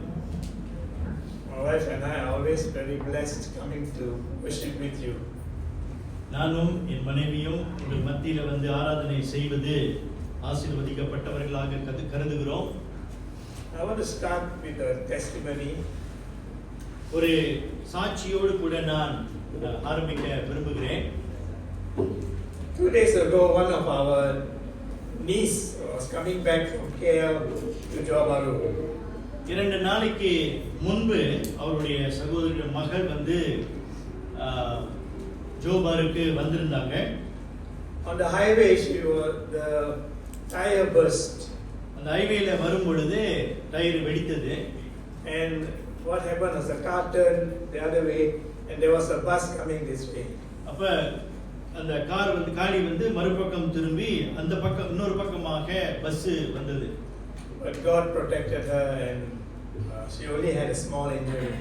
My wife and I are always very blessed coming to worship with you. நானும் என் மனைவியும் உங்கள் மத்தியில வந்து ஆராதனை செய்வது ஆசீர்வதிக்கப்பட்டவர்களாக கருதுகிறோம். I want to start with a testimony. ஒரு சாட்சியோடு கூட நான் ஆரம்பிக்க விரும்புகிறேன். 2 days ago, one of our niece was coming back from KL to Johor Bahru. 2 நாளைக்கு முன்பு அவருடைய சகோதரி மகள் வந்து ஜோபாருக்கு வந்திருந்தாங்க. On the highway, the tire burst. அந்த ஹைவேல வரும் பொழுது டயர் வெடித்தது. And what happened was the car turned the other way and there was a bus coming this way. அப்ப அந்த கார் வந்து காடி வந்து மறுபக்கம் திரும்பி அந்த பக்கம் இன்னொரு பக்கமாக பஸ் வந்தது. But God protected her and she only had a small injury.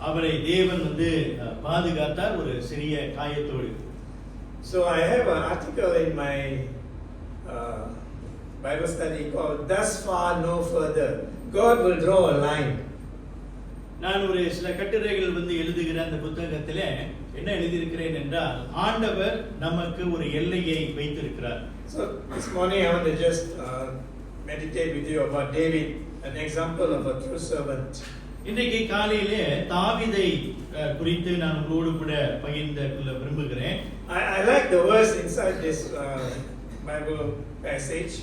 அவரை தேவன் வந்து பாதுகாத்தார் ஒரு சிறிய காயத்தோடு. So I have an article in my Bible study called "Thus far no further." God will draw a line. நான் ஒரு சில கட்டுரைகள் வந்து எழுதுகிற அந்த புத்தகத்திலே என்ன எழுதியிருக்கிறேன் என்றால், ஆண்டவர் நமக்கு ஒரு எல்லையை வைத்திருக்கிறார். So this morning I want to just meditate with you about David, an example of a true servant. இன்றைக்கு காலையிலே தாவீதை குறித்து நான் உங்களோடு கூட பகிர்ந்து கொள்ள விரும்புகிறேன். I like the verse inside this Bible passage.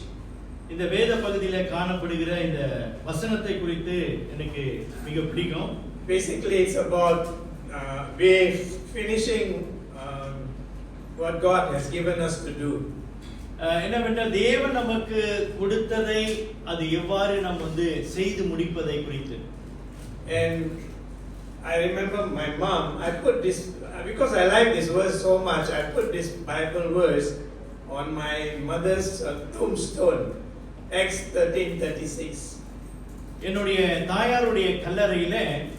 இந்த வேத பகுதியில காணப்படுகிற இந்த வசனத்தை குறித்து எனக்கு மிக பிடிக்கும். Basically it's about we finishing what God has given us to do. என்னவென்றால் தேவன் நமக்கு கொடுத்ததை அது எவ்வாறு நாம் வந்து செய்து முடிப்பதை குறித்து. And I remember my mom, I put this, because I like this verse so much, I put this Bible verse on my mother's tombstone, Acts 13:36. என்னுடைய தாயாருடைய கல்லறையில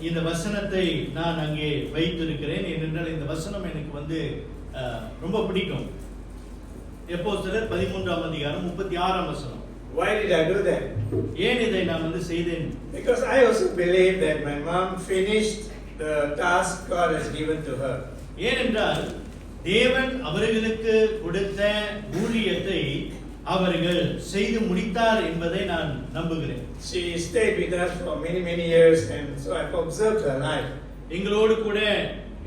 இந்த வசனத்தை நான் அங்கே வைத்திருக்கிறேன். ஏனென்றால் இந்த வசனம் எனக்கு வந்து ரொம்ப பிடிக்கும். அப்போஸ்தலர் 13ஆம் அதிகாரம் 36ஆம் வசனம். Why did I do that? ஏன் இதை நான் வந்து செய்தேன்? Because I also believe that my mom finished the task God has given to her. ஏனென்றால் தேவன் அவர்களுக்கு கொடுத்த ஊழியத்தை அவர்கள் செய்து முடித்தார் என்பதை நான் நம்புகிறேன். She stayed with us for many years, and so I've observed her life. எங்களோடு கூட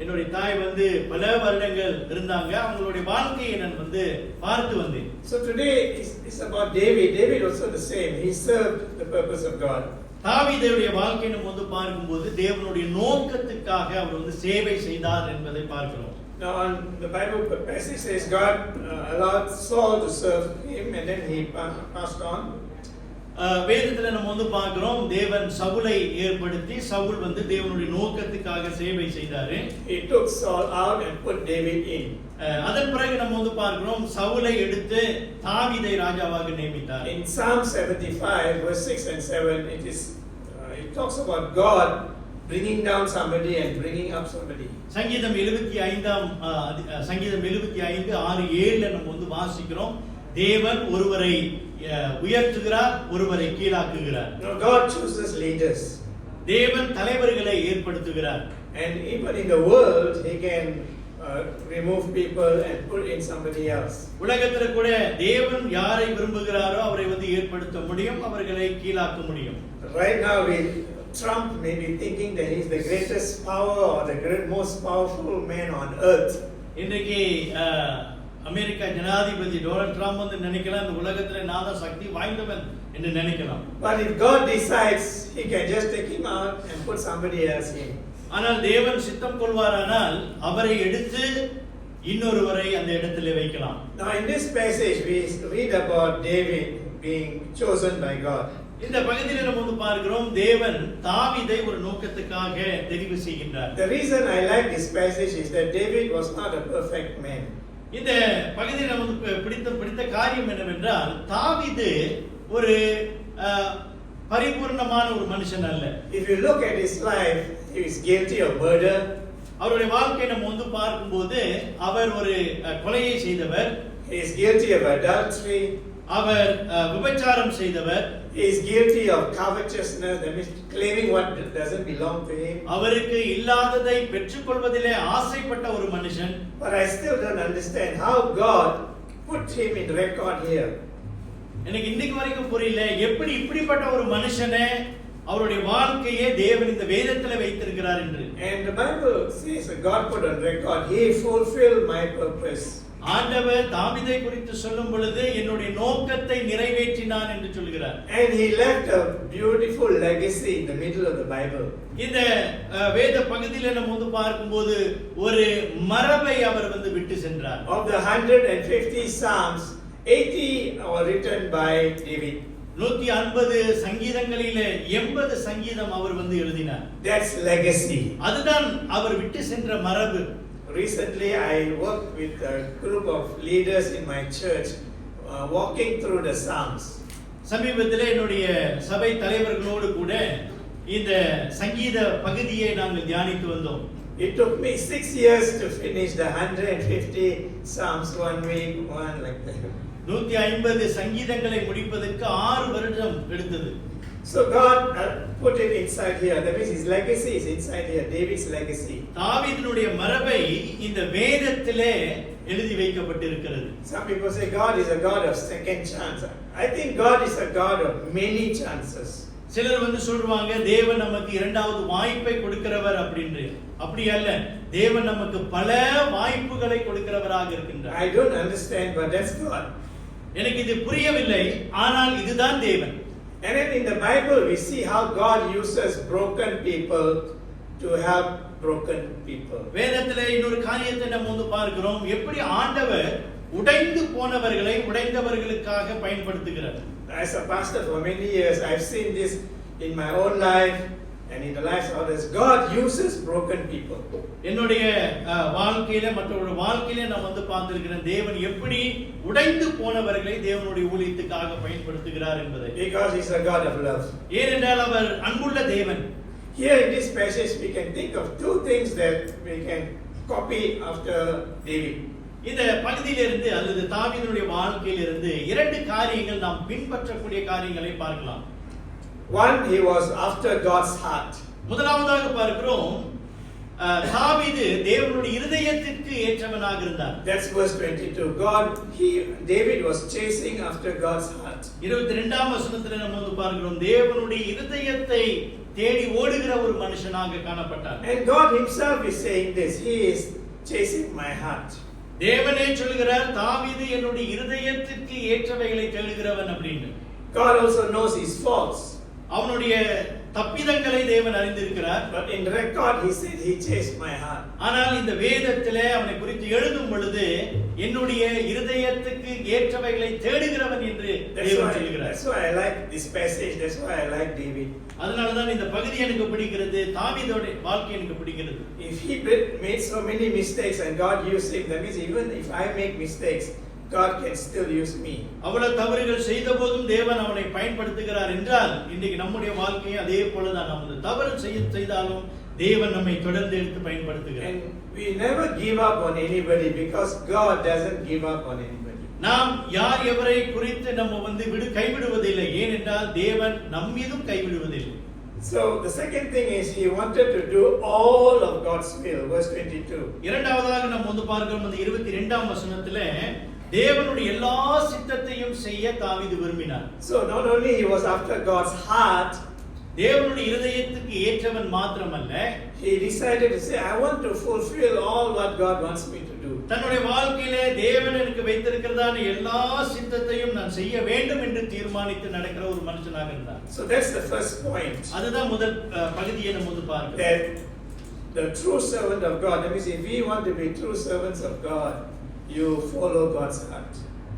என்னுடைய தாய் வந்து பல வருடங்கள் இருந்தாங்க. அவங்களுடைய வாழ்க்கையை நான் வந்து பார்த்து வந்தேன். So today is about David. David also the same. He served the purpose of God. தாவீதுடைய வாழ்க்கையை நம்ம வந்து பார்க்கும்போது தேவனுடைய நோக்கத்துக்காக அவர் வந்து சேவை செய்தார் என்பதை பார்க்கிறோம். Now, on the Bible passage says God allowed Saul to serve him, and then he passed on. வேதத்துல நம்ம வந்து பார்க்கிறோம், தேவன் சவுலை ஏற்படுத்தி சவுல் வந்து தேவனுடைய நோக்கத்துக்காக சேவை செய்தாரு. He took Saul out and put David in. அதன் பிறகு நம்ம வந்து பார்க்கிறோம், சவுலை எடுத்து தாவீதை ராஜாவாக நியமித்தார். In Psalm 75 verse 6 and 7, it talks about God bringing down somebody and bringing up somebody. சங்கீதம் 75 6 7ல நம்ம வந்து வாசிக்கிறோம், தேவன் ஒருவரை உயர்த்துகிறார், ஒருவரை கீழாக்குகிறார். Now God chooses leaders. தேவன் தலைவர்களை ஏற்படுத்துகிறார். And even in the world he can remove people and put in somebody else. உலகத்துல கூட தேவன் யாரை விரும்புகிறாரோ அவரை வந்து ஏற்படுத்த முடியும், அவர்களை கீழாக்க முடியும். Right now Trump may be thinking that he's the greatest power or the most powerful man on earth. இன்றைக்கு அமெரிக்கா ஜனாதிபதி டொனால்ட் ட்ரம்ப் வந்து நினைக்கலாம், இந்த உலகத்துல நான் தான் சக்தி வாய்ந்தவன் என்று நினைக்கலாம். But if God decides, he can just take him out and put somebody else in. ஆனால் தேவன் சித்தம் கொள்வாரானால் அவரை எடுத்து இன்னொருவரை அந்த இடத்திலே வைக்கலாம். Now in this passage we read about David being chosen by God. இந்த பகுதியில் நம்ம வந்து பார்க்கிறோம், தேவன் தாவீதை ஒரு நோக்கத்துக்காக தெரிவு செய்கின்றார். The reason I like this passage is that David was not a perfect man. இந்த பகுதியில் நமக்கு பிடித்த காரியம் என்னவென்றால், தாவீது ஒரு பரிபூர்ணமான ஒரு மனுஷன் அல்ல. If you look at his life, he is guilty of murder. அவருடைய வாழ்க்கையை நம்ம வந்து பார்க்கும்போது அவர் ஒரு கொலையை செய்தவர். He is guilty of adultery. அவர் விபச்சாரம் செய்தவர். He is guilty of covetousness, that means claiming what doesn't belong to him. அவருக்கு இல்லாததை பெற்றுக்கொள்வதிலே ஆசைப்பட்ட ஒரு மனுஷன். But I still don't understand how God put him in record here. எனக்கு இன்னைக்கு வரைக்கும் புரியல, எப்படி இப்படிப்பட்ட ஒரு மனுஷனை அவருடைய வாழ்க்கையை தேவன் இந்த வேதத்துல வைத்திருக்கிறார் என்று. And the Bible says that God put on record, he fulfilled my purpose. ஆண்டவர் தாவீதை குறித்து சொல்லும் பொழுது என்னுடைய நோக்கத்தை நிறைவேற்றினான் என்று சொல்கிறார். And he left a beautiful legacy in the middle of the Bible. இந்த வேத பகுதியில நம்ம வந்து பார்க்கும்போது ஒரு மரபை அவர் வந்து விட்டு சென்றார். Of the 150 Psalms, 80 were written by David. 150 சங்கீதங்களிலே 80 சங்கீதம் அவர் வந்து எழுதினார். That's legacy. அதுதான் அவர் விட்டு சென்ற மரபு. Recently I worked with a group of leaders in my church walking through the Psalms. சமீபத்திலே என்னுடைய சபை தலைவர்களோடு கூட இந்த சங்கீத பகுதியை நாங்கள் தியானித்து வந்தோம். It took me 6 years to finish the 150 Psalms, one week, one like that. 150 சங்கீதங்களை முடிப்பதற்கு 6 வருடம் எடுத்தது. So God put it inside here. That means his legacy is inside here. David's legacy. தாவீதினுடைய மரபை இந்த வேதத்திலே எழுதி வைக்கப்பட்டிருக்கிறது. Some people say God is a God of second chance. I think God is a God of many chances. சிலர் வந்து சொல்றாங்க தேவன் நமக்கு இரண்டாவது வாய்ப்பை கொடுக்கிறவர் அப்படின்னு. அப்படி அல்ல, தேவன் நமக்கு பல வாய்ப்புகளை கொடுக்கிறவராக இருக்கின்றார். I don't understand, but that's God. எனக்கு இது புரியவில்லை, ஆனால் இதுதான் தேவன். And then in the Bible we see how God uses broken people to help broken people. வேதத்திலே இன்னொரு காரியத்தை நம்ம வந்து பார்க்கிறோம், எப்படி ஆண்டவர் உடைந்து போனவர்களை உடைந்தவர்களுக்காக பயன்படுத்துகிறார். As a pastor for many years, I've seen this in my own life and in the lives of others. God uses broken people. என்னுடைய வாழ்க்கையில மற்றவருடைய வாழ்க்கையில நான் வந்து பார்த்திருக்கிறேன், தேவன் எப்படி உடைந்து போனவர்களை தேவனுடைய ஊழியத்துக்காக பயன்படுத்துகிறார் என்பதை. Because he's a God of love. ஏனென்றால் அவர் அன்புள்ள தேவன். Here in this passage we can think of two things that we can copy after David. இந்த பகுதியிலிருந்து அல்லது தாவீதுடைய வாழ்க்கையிலிருந்து இரண்டு காரியங்கள் நாம் பின்பற்றக்கூடிய காரியங்களை பார்க்கலாம். One, he was after God's heart. முதலாவதாக பார்க்கிறோம், தாவீது தேவனுடைய இருதயத்திற்கு ஏற்றவனாக இருந்தார். That's verse 22. David was chasing after God's heart. 22ஆம் வசனத்திலே நம்ம வந்து பார்க்கிறோம், தேவனுடைய இருதயத்தை தேடி ஓடுகிற ஒரு மனுஷனாக காணப்பட்டார். And God himself is saying this, he is chasing my heart. தேவனே சொல்கிறார், தாவீது என்னுடைய இருதயத்திற்கு ஏற்றவைகளை தேடுகிறவன் அப்படின்னு. God also knows his faults. அவனுடைய தப்பிதங்களை தேவன் அறிந்திருக்கிறார். But in record he said he chased my heart. ஆனால் இந்த வேதத்திலே அவனை குறித்து எழுதும் பொழுது என்னுடைய இருதயத்துக்கு ஏற்றவைகளை தேடுகிறவன் என்று தேவன் சொல்கிறார். That's why I like this passage. That's why I like David. அதனால தான் இந்த பகுதி எனக்கு பிடிக்கிறது, தாவீதோட வாழ்க்கை எனக்கு பிடிக்கிறது. If he made so many mistakes and God used him, that means even if I make mistakes, God can still use me. அவ்வளவு தவறுகள் செய்த போதும் தேவன் அவனை பயன்படுத்துகிறார் என்றால் இன்றைக்கு நம்முடைய வாழ்க்கையை அதே போலதான். நம்ம தவறு செய்தாலும் தேவன் நம்மை தொடர்ந்து எடுத்து பயன்படுத்துகிறார். And we never give up on anybody because God doesn't give up on anybody. நாம் யார் எவரை குறித்து நம்ம வந்து கைவிடுவதில்லை, ஏனென்றால் தேவன் நம்மீதும் கைவிடுவதில்லை. So the second thing is he wanted to do all of God's will, verse 22. இரண்டாவதாக நம்ம வந்து பார்க்கிறோம், அந்த 22ஆம் வசனத்திலே தேவனுடைய எல்லா சித்தத்தையும் செய்ய தாவீது விரும்பினார். So not only he was after God's heart, தேவனுடைய இருதயத்துக்கு ஏற்றவன் மாத்திரமல்ல, he decided to say, I want to fulfill all what God wants me to do. தன்னுடைய வாழ்க்கையிலே தேவன் எனக்கு வைத்திருக்கிறதான எல்லா சித்தத்தையும் நான் செய்ய வேண்டும் என்று தீர்மானித்து நடக்கிற ஒரு மனுஷனாக இருந்தார். So that's the first point. அதுதான் முதல் பகுதியை நம்ம வந்து பார்க்கிறோம். That the true servant of God, that means if we want to be true servants of God, you follow God's heart.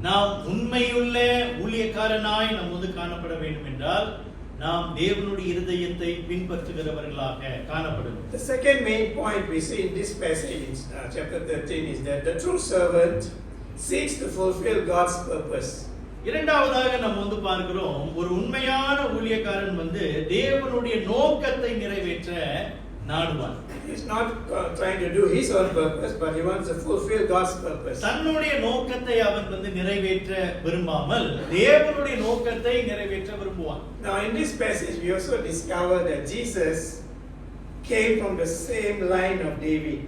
நாம் உண்மையுள்ள ஊழியக்காரனாய் நாம் வந்து காணப்பட வேண்டும் என்றால் நாம் தேவனுடைய இருதயத்தை பின்பற்றுகிறவர்களாக காணப்படும். The second main point we see in this passage in chapter 13 is that the true servant seeks to fulfill God's purpose. இரண்டாவதாக நம்ம வந்து பார்க்கிறோம், ஒரு உண்மையான ஊழியக்காரன் வந்து தேவனுடைய நோக்கத்தை நிறைவேற்ற நாடுவான். He is not trying to do his own purpose, but he wants to fulfill God's purpose. தன்னுடைய நோக்கத்தை அவன் வந்து நிறைவேற்ற விரும்பாமல் தேவனுடைய நோக்கத்தை நிறைவேற்ற விரும்புவான். Now in this passage we also discover that Jesus came from the same line of David.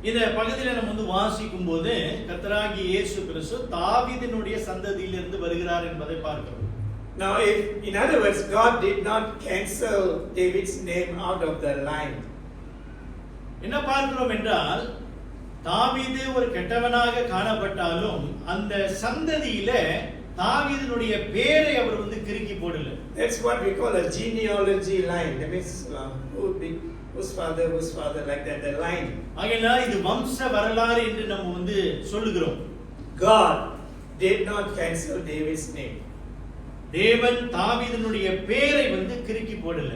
இந்த பகுதியில நம்ம வந்து வாசிக்கும் போது கர்த்தராகிய இயேசு கிறிஸ்து தாவீதினுடைய சந்ததியிலிருந்து வருகிறார் என்பதை பார்க்கிறோம். Now in other words, God did not cancel David's name out of the line. என்ன பார்க்கிறோம் என்றால், தாவீது ஒரு கெட்டவனாக காணப்பட்டாலும் அந்த சந்ததியில தாவீதினுடைய பேரை அவர் வந்து கிறுக்கி போடல. That's what we call a genealogy line. That means whose father, like that, the line. ஆகையால் இது வம்ச வரலாறு என்று நம்ம வந்து சொல்லுகிறோம். God did not cancel David's name. தேவன் தாவீதினுடைய பேரை வந்து கிறுக்கி போடல.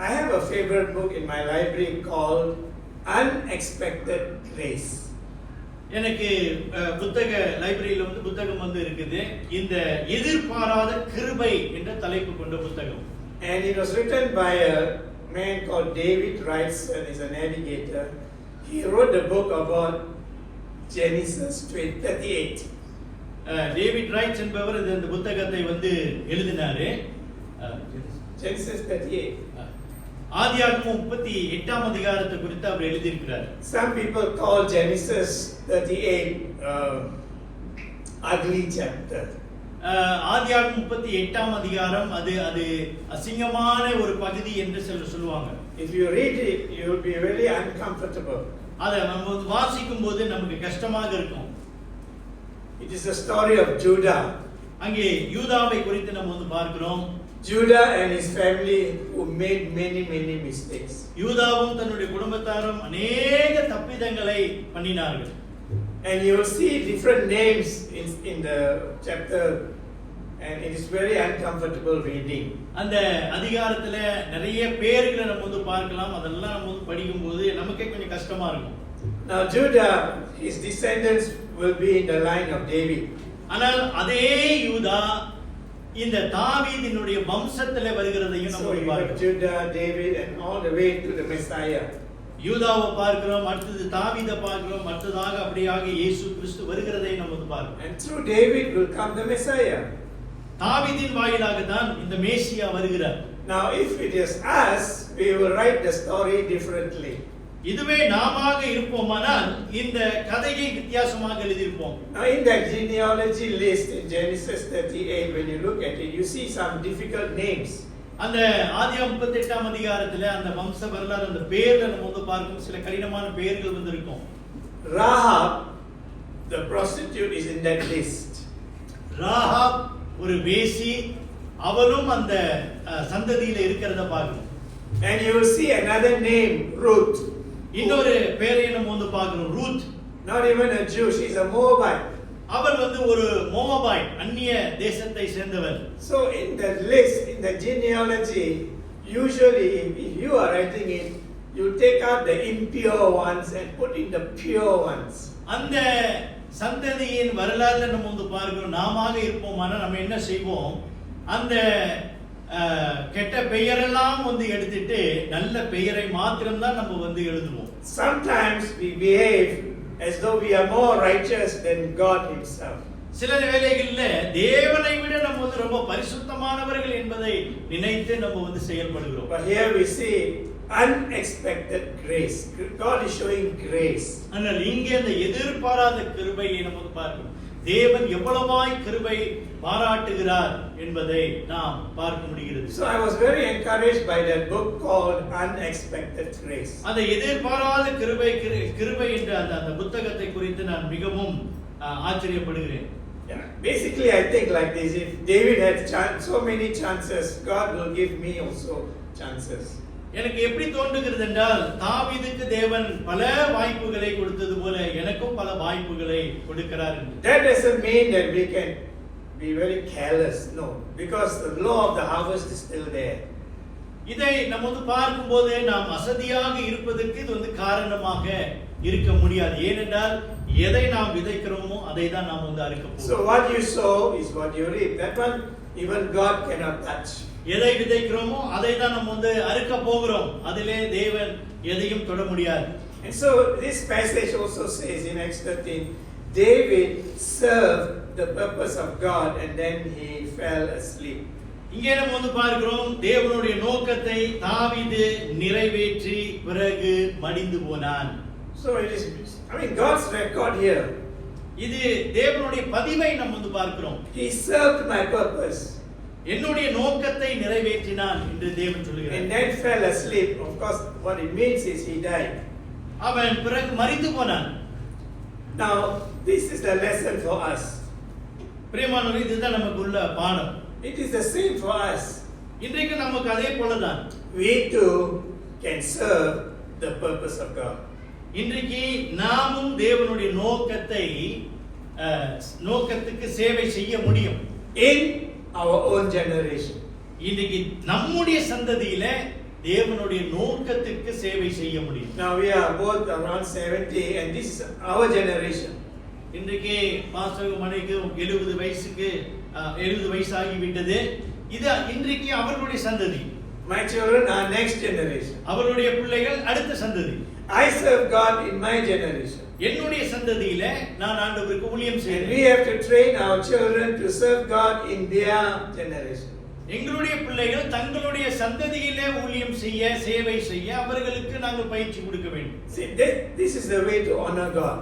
I have a favorite book in my library called Unexpected Grace. எனக்கு புத்தக லைப்ரரியில வந்து புத்தகம் வந்து இருக்குது, இந்த எதிர்பாராத கிருபை என்ற தலைப்பு கொண்ட புத்தகம். And it was written by a man called David Wrightson. He's a navigator. He wrote the book about Genesis 38. David Wrights என்பவர் இந்த புத்தகத்தை வந்து எழுதினாரு. Genesis 38. ஆதியாகமம் 38ஆம் அதிகாரத்தை குறித்து அவர் எழுதியிருக்கிறார். Some people call Genesis 38 ugly chapter. ஆதியாகமம் 38ஆம் அதிகாரம் அது அசிங்கமான ஒரு பகுதி என்று சிலர் சொல்லுவாங்க. If you read it, you will be very uncomfortable. அதை நம்ம வாசிக்கும் போது நமக்கு கஷ்டமாக இருக்கும். It is the story of Judah. அங்கே யூதாவை குறித்து நம்ம பார்க்கிறோம். Judah and his family who made many mistakes. யூதாவும் தன்னுடைய குடும்பத்தாரும் अनेक தப்பிதங்களை பண்ணினார்கள். And you will see different names in the chapter, and it is very uncomfortable reading. அந்த அதிகாரத்துல நிறைய பேர்களை நம்ம பார்க்கலாம். அதெல்லாம் நம்ம படிக்கும்போது நமக்கே கொஞ்சம் கஷ்டமா இருக்கும். Now Judah, his descendants will be in the line of David. ஆனால் அதே யூதா இந்த தாவீதினுடைய வம்சத்திலே வருகிறதையும் So நம்ம you have பார்க்கிறோம். Judah, David, and all the way to the Messiah. யூதாவை பார்க்கிறோம், அடுத்தது தாவீதை பார்க்கிறோம், அடுத்ததாக அப்படியாக இயேசு கிறிஸ்து வருகிறதை நம்ம பார்க்கிறோம். And through David will come the Messiah. தாவீதின் வாயிலாக தான் இந்த மேசியா வருகிறார். Now if it is us, we will write the story differently. இதுவே நாமாக இருப்போமானால் இந்த கதையை வித்தியாசமாக எழுதியிருப்போம். Now in that genealogy list in Genesis 38, when you look at it, you see some difficult names. அந்த ஆதியாகமம் 38ஆம் அதிகாரத்துல அந்த வம்ச வரலாறு அந்த பேர்ல நம்ம பார்க்கும் சில கடினமான பெயர்கள் இருக்கும். Rahab, the prostitute, is in that list. Rahab ஒரு வேசி, அவளும் அந்த சந்ததியில இருக்கிறத பார்க்கணும். And you will see another name, Ruth. இன்னொரு பேரை நம்ம பார்க்கிறோம், Ruth. Not even a Jew, she's a Moabite. அவள் ஒரு மோவாபாய், அந்நிய தேசத்தை சேர்ந்தவர். So in the list, in the genealogy, usually if you are writing it, you take out the impure ones and put in the pure ones. அந்த சந்ததியின் வரலாறுல நம்ம பார்க்கிறோம். நாமாக இருப்போமானா நம்ம என்ன செய்வோம், அந்த கெட்ட பெயரெல்லாம் எடுத்துட்டு நல்ல பெயரை மாத்திரம் தான் நம்ம எழுதுவோம். Sometimes we behave as though we are more righteous than God himself. சில வேளைகளில் தேவனை விட நம்ம ரொம்ப பரிசுத்தமானவர்கள் என்பதை நினைத்து நம்ம செயல்படுகிறோம். But here we see unexpected grace. God is showing grace. ஆனால் இங்கே அந்த எதிர்பாராத கிருபையை நம்ம பார்க்கிறோம். தேவன் எவ்வளவாய் கிருபை பாராட்டுகிறார் என்பதை நாம் பார்க்க முடிகிறது. So I was very encouraged by that book called Unexpected Grace. அந்த எதிர்பாராத கிருபை என்ற அந்த புத்தகத்தை குறித்து நான் மிகவும் ஆச்சரியப்படுகிறேன். Yeah, basically I think like this: if David had so many chances, God will give me also chances. எனக்கு எப்படி தோன்றுகிறது என்றால், தாவீதுக்கு தேவன் பல வாய்ப்புகளை கொடுத்தது போல எனக்கும் பல வாய்ப்புகளை கொடுக்கிறார். That doesn't mean that we can be very careless, no, because the law of the harvest is still there. இதை நம்ம பார்க்கும்போது நாம் அசதியாக இருப்பதற்கு இது காரணமாக இருக்க முடியாது. ஏனென்றால் எதை நாம் விதைக்கிறோமோ அதை தான் நாம் அறுக்க போகிறோம். So what you sow is what you reap. That one even God cannot touch. எதை விதைக்கிறோமோ அதை தான் நம்ம அறுக்க போகிறோம். அதிலே தேவன் எதையும் தொட முடியாது. And so this passage also says in Acts 13, David served the purpose of God and then he fell asleep. இங்கே நம்ம பார்க்கிறோம், தேவனுடைய நோக்கத்தை தாவீது நிறைவேற்றி பிறகு மடிந்து போனான். So it is, God's record here. இது தேவனுடைய பதிவை நம்ம பார்க்கிறோம். He served my purpose. என்னுடைய நோக்கத்தை நிறைவேற்றினான் என்று தேவன் சொல்கிறார். And then fell asleep. Of course, what it means is he died. அவன் பிறகு மரித்து போனான். Now, this is the lesson for us. பிரியமானவர்களே, இதுதான் நமக்குள்ள பாடம். It is the same for us. இன்றைக்கு நமக்கு அதே போலதான். We too can serve the purpose of God. இன்றைக்கு நாமும் தேவனுடைய நோக்கத்துக்கு சேவை செய்ய முடியும். In our own generation. இன்னைக்கு நம்முடைய சந்ததியில தேவனுடைய நோக்கத்துக்கு சேவை செய்ய முடியும். Now we are both around 70 and this is our generation. இன்றைக்கு பாஸ்டர் மணிக்கு 70 வயசாகி விட்டது. இது இன்றைக்கு அவர்களுடைய சந்ததி. My children are next generation. அவருடைய பிள்ளைகள் அடுத்த சந்ததி. I serve God in my generation. என்னுடைய சந்ததியில நான் ஆண்டவருக்கு ஊழியம் And செய்கிறேன். we have to train our children to serve God in their generation. எங்களுடைய பிள்ளைகள் தங்களுடைய சந்ததியிலே ஊழியம் செய்ய, சேவை செய்ய அவர்களுக்கு நாங்கள் பயிற்சி கொடுக்க வேண்டும். See, this is the way to honor God.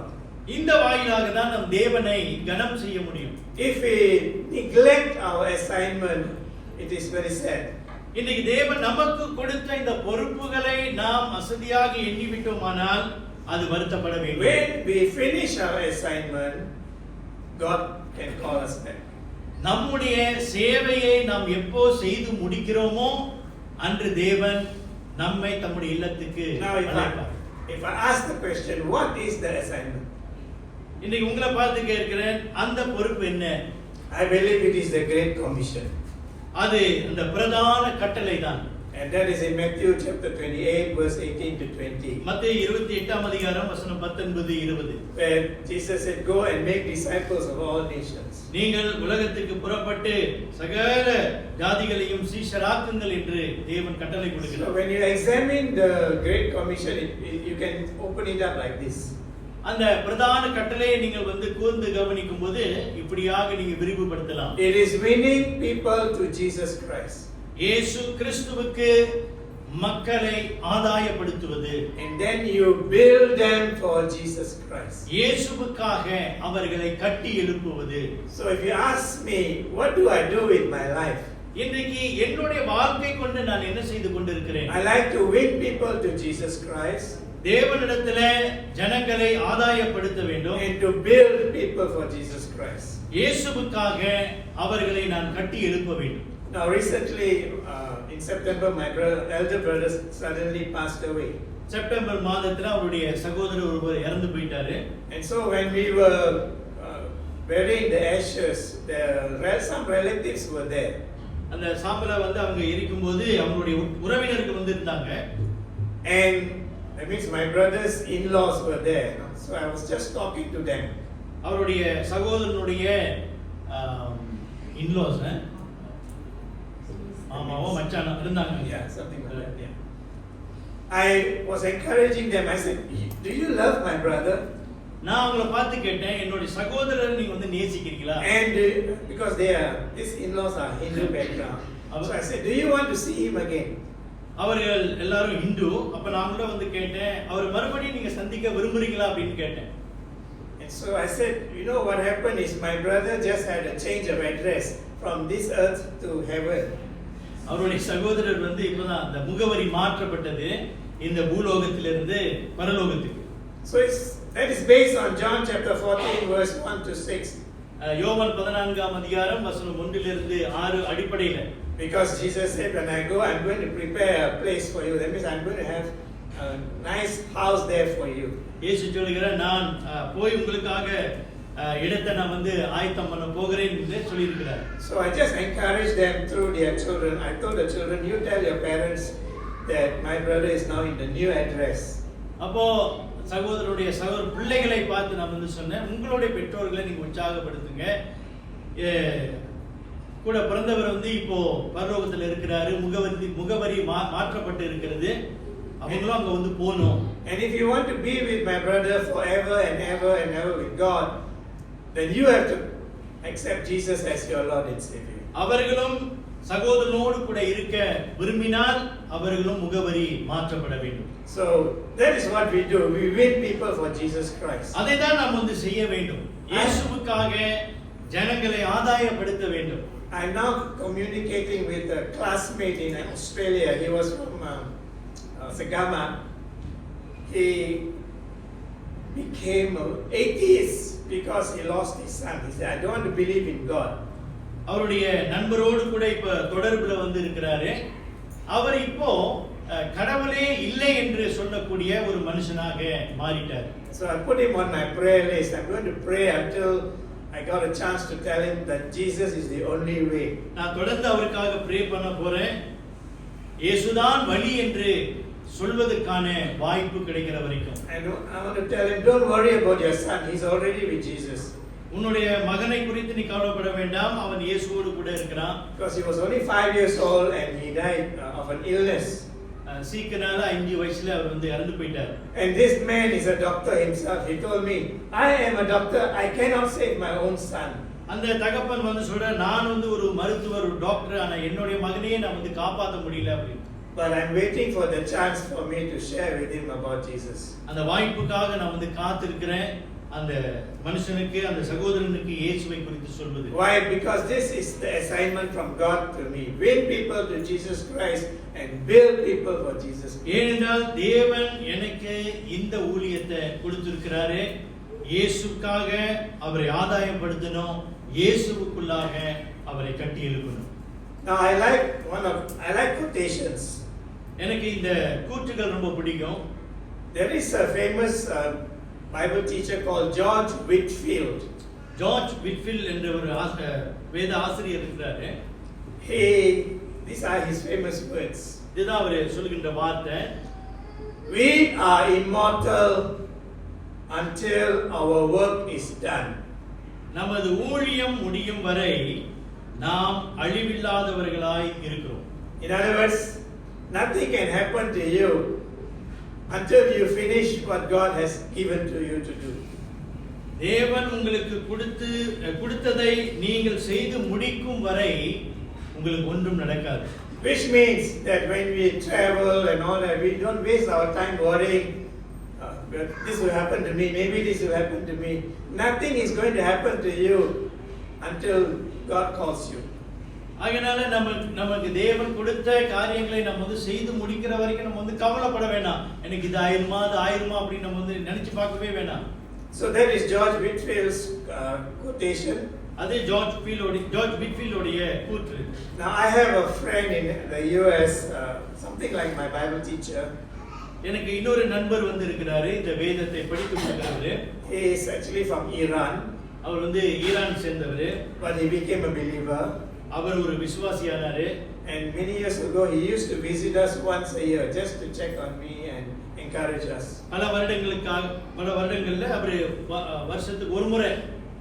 இந்த வாயிலாக தான் நம் தேவனை கனம் செய்ய முடியும். If we neglect our assignment, it is very sad. இன்னைக்கு தேவன் நமக்கு கொடுத்த இந்த பொறுப்புகளை நாம் அசதியாக எண்ணிவிட்டோமானால் அது வருத்தப்பட வேண்டும். When we finish our assignment, God can call us back. நம்முடைய சேவையை நாம் எப்போ செய்து முடிக்கிறோமோ அன்று தேவன் நம்மை தம்முடைய இல்லத்துக்கு Now, அழைப்பார். if I ask the question, what is the assignment? இன்னைக்கு உங்களை பார்த்து கேட்கிறேன், அந்த பொறுப்பு என்ன? I believe it is the Great Commission. அது அந்த பிரதான கட்டளை தான். And that is in Matthew chapter 28, verse 18 to 20. மத்தேயு 28ஆம் அதிகாரம் வசனம் 19 20. Where Jesus said, go and make disciples of all nations. நீங்கள் உலகத்துக்கு புறப்பட்டு சகல ஜாதிகளையும் சீஷராக்குங்கள் என்று தேவன் கட்டளை So கொடுக்கிறார். when you examine the Great Commission, you can open it up like this. அந்த பிரதான கட்டளையை நீங்கள் கூர்ந்து கவனிக்கும் போது இப்படியாக நீங்க விரிவுபடுத்தலாம். It is winning people to Jesus Christ. இயேசு கிறிஸ்துவுக்கு மக்களை ஆதாயப்படுத்துவது. And then you build them for Jesus Christ. இயேசுவுக்காக அவர்களை கட்டி எழுப்புவது. So if you ask me, what do I do with my life? இன்றைக்கு என்னுடைய வாழ்க்கை கொண்டு நான் என்ன செய்து கொண்டிருக்கிறேன்? I like to win people to Jesus Christ. தேவனிடத்திலே ஜனங்களை ஆதாயப்படுத்த வேண்டும். And to build people for Jesus Christ. இயேசுவுக்காக அவர்களை நான் கட்டி எழுப்ப வேண்டும். Now recently, in September, my elder brother suddenly passed away. September மாதத்துல அவருடைய சகோதரர் ஒருவர் இறந்து போயிட்டாரு. And so when we were burying the ashes, some relatives were there. அந்த சாம்பலை அவங்க எரிக்கும்போது அவங்களுடைய உறவினர்கள் இருந்தாங்க. And that means my brother's in-laws were there. So I was just talking to them. அவருடைய சகோதரனுடைய இன்லாஸ் ஆமாவோ மச்சானா இருந்தாங்க. Yeah, something like that. Yeah. I was encouraging them. I said, "Do you love my brother?" நான் அவங்கள பார்த்து கேட்டேன், என்னோட சகோதரரை நீங்க நேசிக்கிறீங்களா? And because these in-laws are Hindu background. So I said, "Do you want to see him again?" அவர்கள் எல்லாரும் இந்து. அப்ப நான் கூட கேட்டேன், அவர் மறுபடியும் நீங்க சந்திக்க விரும்புறீங்களா அப்படின்னு கேட்டேன். And so I said, you know what happened is my brother just had a change of address from this earth to heaven. அவருடைய சகோதரர் இப்பதான் அந்த முகவரி மாற்றப்பட்டது இந்த பூலோகத்திலிருந்து பரலோகத்துக்கு. So that is based on John chapter 14 verse 1 to 6. யோவான் 14ஆம் அதிகாரம் வசனம் 1 லிருந்து 6 அடிப்படையில. Because Jesus said, when I go, I'm going to prepare a place for you. That means I'm going to have a nice house there for you. இயேசு சொல்கிறார், நான் போய் உங்களுக்காக இடத்தை நான் ஆயத்தம் பண்ண போகிறேன் என்று சொல்லியிருக்கிறார். So I just encouraged them through their children. I told the children, you tell your parents that my brother is now in the new address. அப்போ சகோதரருடைய பிள்ளைகளை பார்த்து நான் சொன்னேன், உங்களுடைய பெற்றோர்களை நீங்க உற்சாகப்படுத்துங்க. கூட பிறந்தவர் இப்போ பரலோகத்தில் இருக்கிறாரு, முகவரி மாற்றப்பட்டு இருக்கிறது, அவங்களும் அங்க போகணும். And if you want to be with my brother forever and ever and ever with God, then you have to accept Jesus as your Lord and Savior. அவர்களும் சகோதரனோடு கூட இருக்க விரும்பினால் அவர்களும் முகவரி மாற்றப்பட வேண்டும். So that is what we do. We win people for Jesus Christ. அதை தான் நாம் செய்ய வேண்டும். இயேசுவுக்காக ஜனங்களை ஆதாயப்படுத்த வேண்டும். I am now communicating with a classmate in Australia. He was from Sagama. He became an atheist because he lost his son. He said, I don't want to believe in God. அவருடைய நண்பரோடு கூட இப்ப தொடர்புல இருக்கிறாரு. அவர் இப்போ கடவுளே இல்லை என்று சொல்லக்கூடிய ஒரு மனுஷனாக மாறிட்டார். So I put him on my prayer list. I'm going to pray until I got a chance to tell him that Jesus is the only way. நான் தொடர்ந்து அவருக்காக ப்ரே பண்ண போறேன். இயேசுதான் வழி என்று சொல்வதற்கான வாய்ப்பு கிடைக்கிற வரைக்கும். I want to tell him, don't worry about your son. He's already with Jesus. உன்னுடைய மகனை குறித்து நீ கவலைப்பட வேண்டாம், அவன் இயேசுவோடு கூட இருக்கிறான். Because he was only 5 years old and he died of an illness. சீக்கிரனால 5 வயசுல அவர் இறந்து போயிட்டார். And this man is a doctor himself. He told me, I am a doctor. I cannot save my own son. அந்த தகப்பன் வந்து சொல்ற, நான் வந்து ஒரு மருத்துவர், ஒரு டாக்டர், ஆனா என்னுடைய மகனையே நான் வந்து காப்பாற்ற முடியல அப்படின்னு. But I'm waiting for the chance for me to share with him about Jesus. அந்த வாய்ப்புக்காக நான் வந்து காத்திருக்கிறேன், அந்த மனுஷனுக்கு, அந்த சகோதரனுக்கு இயேசுவை குறித்து சொல்வது. Why? Because this is the assignment from God to me. Win people to Jesus Christ and build people for Jesus Christ. ஏனென்றால் தேவன் எனக்கு இந்த ஊழியத்தை கொடுத்திருக்கிறாரே, இயேசுக்காக அவரை ஆதாயப்படுத்தணும், இயேசுவுக்குள்ளாக அவரை கட்டி எழுப்பணும். Now I like quotations. எனக்கு இந்த கூற்றுகள் ரொம்ப பிடிக்கும். There is a famous Bible teacher called George Whitfield. George Whitefield என்ற ஒரு வேத ஆசிரியர் இருக்கிறாரு. These are his famous words. இதுதான் அவர் சொல்கின்ற வார்த்தை. We are immortal until our work is done. நமது ஊழியம் முடியும் வரை நாம் அழிவில்லாதவர்களாய் இருக்கிறோம். In other words, nothing can happen to you until you finish what God has given to you to do. தேவன் உங்களுக்கு கொடுத்ததை நீங்கள் செய்து முடிக்கும் வரை உங்களுக்கு ஒன்றும் நடக்காது. Which means that when we travel and all that, we don't waste our time worrying, this will happen to me, maybe this will happen to me. Nothing is going to happen to you until God calls you. அதனால நமக்கு தேவன் கொடுத்த காரியங்களை நம்ம வந்து செய்து முடிக்கிற வரைக்கும் நம்ம வந்து கவலைப்பட வேண்டாம். எனக்கு இது ஆயிருமா, அது ஆயிருமா அப்படின்னு நம்ம வந்து நினைச்சு பார்க்கவே வேண்டாம். So that is George Whitfield's quotation. அதே ஜார்ஜ் விட்ஃபீல்டோடைய கூற்று. Now I have a friend in the US, something like my Bible teacher. எனக்கு இன்னொரு நண்பர் வந்து இருக்கிறாரு, இந்த வேதத்தை படித்து கொடுக்கிறாரு. He is actually from Iran. அவர் வந்து ஈரான் சேர்ந்தவர். But he became a believer. அவர் ஒரு விசுவாசியானாரு. And many years ago he used to visit us once a year just to check on me and encourage us. பல வருடங்கள்ல அவர் வருஷத்துக்கு ஒரு முறை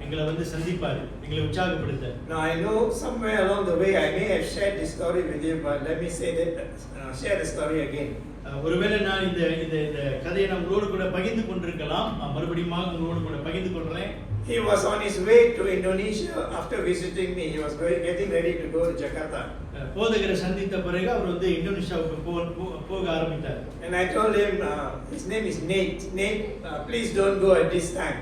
எங்களை வந்து சந்திப்பாரு, எங்களை உற்சாகப்படுத்த. Now I know somewhere along the way I may have shared this story with you, but let me share the story again. ஒருவேளை நான் இந்த கதையை நான் உங்களோடு கூட பகிர்ந்து கொண்டிருக்கலாம். மறுபடியும் உங்களோடு கூட பகிர்ந்து கொள்றேன். He was on his way to Indonesia after visiting me. He was getting ready to go to Jakarta. போதகரை சந்தித்த பிறகு அவர் வந்து இந்தோனேஷியாவுக்கு போக ஆரம்பித்தார். And I told him, his name is Nate. Nate, please don't go at this time.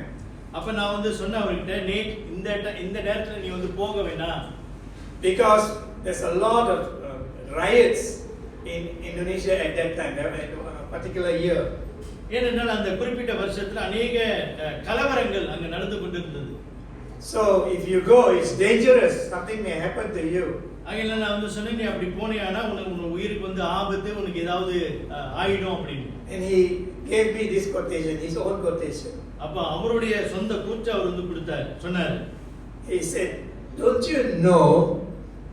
அப்ப நான் வந்து சொன்ன அவர்கிட்ட, நேட், இந்த நேரத்துல நீ வந்து போக வேண்டாம். Because there's a lot of riots in Indonesia at that time, a particular year. ஏனென்றால் அந்த குறிப்பிட்ட வருஷத்துல அநேக கலவரங்கள் அங்க நடந்து கொண்டிருந்தது. So if you go, it's dangerous. Something may happen to you. அங்கெல்ல நான் வந்து சொன்னேன், நீ அப்படி போனியானா உனக்கு உயிருக்கு வந்து ஆபத்து, உனக்கு ஏதாவது ஆயிடும் அப்படின்னு. And he gave me this quotation, his own quotation. அப்ப அவருடைய சொந்த கூற்று அவர் வந்து கொடுத்தார், சொன்னார். He said, "Don't you know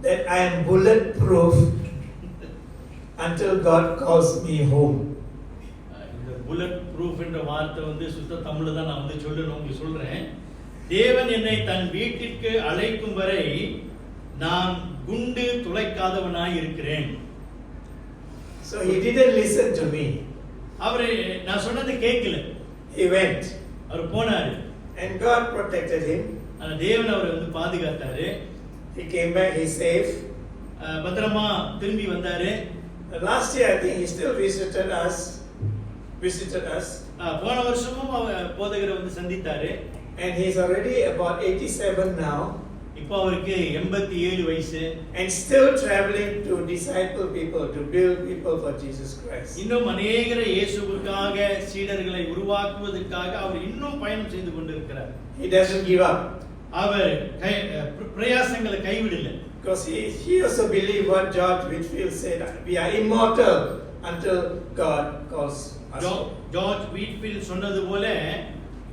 that I am bulletproof until God calls me home?" இந்த புல்லட் ப்ரூஃப் என்ற வார்த்தை வந்து சுத்த தமிழ்ல தான் நான் வந்து சொல்லணும், உங்களுக்கு சொல்றேன். தேவன் என்னை தன் வீட்டிற்கு அழைக்கும் வரை நான் குண்டு துளைக்காதவனாய் இருக்கிறேன். So he didn't listen to me. அவரு நான் சொன்னது கேட்கல. He went. அவர் போனாரு. And God protected him. ஆனா தேவன் அவரை வந்து பாதுகாத்தாரு. He came back, he's safe. பத்திரமா திரும்பி வந்தாரு. Last year I think he still visited us. போன வருஷமும் அவர் போதகரை வந்து சந்தித்தாரு. And he's already about 87 now. இப்போ அவருக்கு 87 வயசு. And still traveling to disciple people, to build people for Jesus Christ. இன்னும் அநேகரை இயேசுவுக்காக சீடர்களை உருவாக்குவதற்காக அவர் இன்னும் பயணம் செய்து கொண்டிருக்கிறார். He doesn't give up. அவர் பிரயாசங்களை கைவிடல. Because he also believed what George Whitfield said, we are immortal until God calls us. George Whitefield சொன்னது போல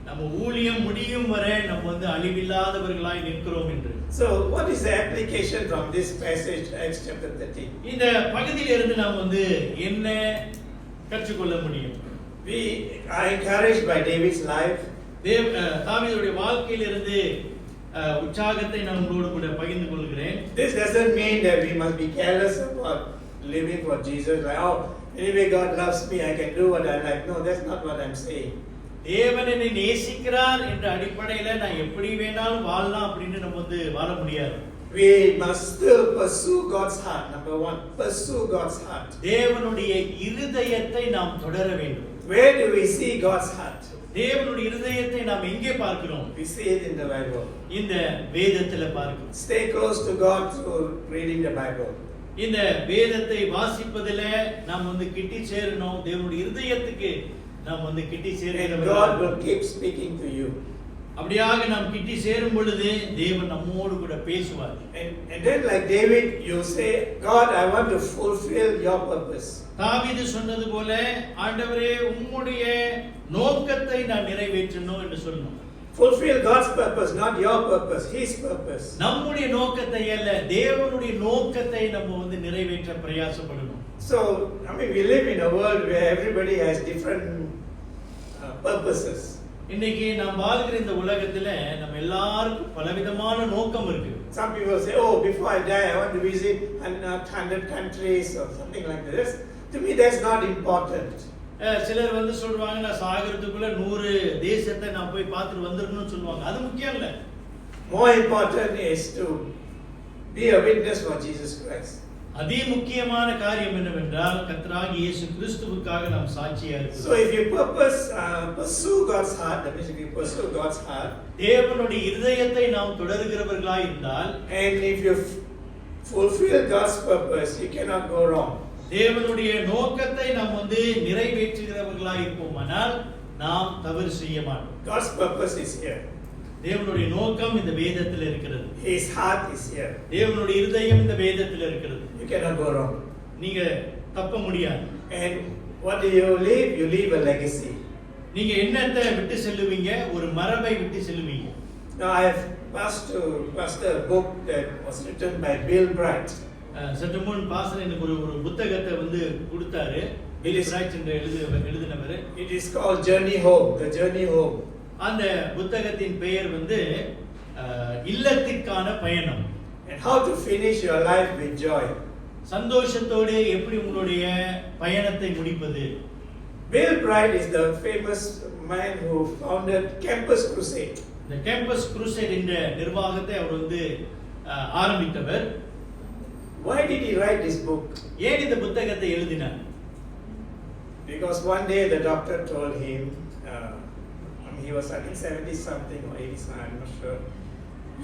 நம்ம ஊழியம் முடியும் வரை நம்ம வந்து அழிவில்லாதவர்களாய் நிற்கிறோம் என்று. So what is the application from this passage, Acts chapter 13? இந்த பகுதியிலிருந்து நாம் வந்து என்ன கற்றுக்கொள்ள முடியும்? We are encouraged by David's life. தாவீதுடைய வாழ்க்கையிலிருந்து உற்சாகத்தை நான் உங்களோடு கூட பகிர்ந்து கொள்கிறேன். This doesn't mean that we must be careless about living for Jesus. Like, oh, anyway, God loves me, I can do what I like. No, that's not what I'm saying. தேவன் என்னை நேசிக்கிறார் என்ற அடிப்படையில நான் எப்படி வேணாலும் வாழலாம் அப்படின்னு நம்ம வந்து வாழ முடியாது. We must still pursue God's heart. Number one, pursue God's heart. தேவனுடைய இருதயத்தை நாம் தொடர வேண்டும். Where do we see God's heart? தேவனுடைய இருதயத்தை நாம் எங்கே பார்க்கிறோம்? We see it in the Bible. இந்த வேதத்துல பார்க்கிறோம். Stay close to God through reading the Bible. இந்த வேதத்தை வாசிப்பதில நாம் வந்து கிட்டி சேரணும். தேவனுடைய இருதயத்துக்கு நாம் வந்து கிட்டி And சேரணும். God will keep speaking to you. அப்படியாக நாம் கிட்டி சேரும் பொழுது தேவன் நம்மோடு கூட பேசுவார். And then like David, you say, God, I want to fulfill your purpose. தாவீது சொன்னது போல, ஆண்டவரே உம்முடைய நோக்கத்தை நான் நிறைவேற்றணும் என்று சொல்லணும். Fulfill God's purpose, not your purpose, His purpose. நம்முடைய நோக்கத்தை அல்ல, தேவனுடைய நோக்கத்தை நம்ம வந்து நிறைவேற்ற பிரயாசப்படணும். So, I mean, we live in a world where everybody has different purposes. இன்னைக்கு நாம் வாழ்கிற இந்த உலகத்துல நம்ம எல்லாருக்கும் பலவிதமான நோக்கம் இருக்கு. Some people say, oh, before I die, I want to visit 100 countries or something like this. To me, that's not important. சிலர் வந்து சொல்றாங்க, நான் சாகிறதுக்குள்ள 100 தேசத்தை நான் போய் பார்த்துட்டு வந்துடணும்னு சொல்லுவாங்க. அது முக்கியம் இல்ல. More important is to be a witness for Jesus Christ. அதி முக்கியமான காரியம் என்னவென்றால் கர்த்தராகிய இயேசு கிறிஸ்துவுக்காக நாம் சாட்சியா So இருக்கணும். if you pursue God's heart, that means if you pursue God's heart, தேவனுடைய இருதயத்தை நாம் தொடர்கிறவர்களாய் இருந்தால், and if you fulfill God's purpose, you cannot go wrong. தேவனுடைய நோக்கத்தை நாம் வந்து நிறைவேற்றுகிறவர்களாய் இருப்போமானால் நாம் தவறு செய்ய மாட்டோம். God's purpose is here. தேவனுடைய நோக்கம் இந்த வேதத்தில் இருக்கிறது. His heart is here. தேவனுடைய இருதயம் இந்த வேதத்தில் இருக்கிறது. You cannot go wrong. நீங்க தப்ப முடியாது. And what do you leave? You leave a legacy. நீங்க என்னத்தை விட்டு செல்லுவீங்க? ஒரு மரபை விட்டு செல்லுவீங்க. Now I have passed a book that was written by Bill Bright. சற்று முன் பாஸ்டர் எனக்கு ஒரு புத்தகத்தை வந்து கொடுத்தாரு. It is ரைட் என்ற எழுதினவர். It is called Journey Home. The Journey Home. அந்த புத்தகத்தின் பெயர் வந்து இல்லத்திற்கான பயணம். And how to finish your life with joy. சந்தோஷத்தோடு எப்படி உங்களுடைய பயணத்தை முடிப்பது. Bill Bright is the famous man who founded Campus Crusade. இந்த கேம்பஸ் குரூசைட் என்ற நிர்வாகத்தை அவர் வந்து ஆரம்பித்தவர். Why did he write this book? ஏன் இந்த புத்தகத்தை எழுதினார்? Because one day the doctor told him, he was I think 70 something or 80 something, I'm not sure,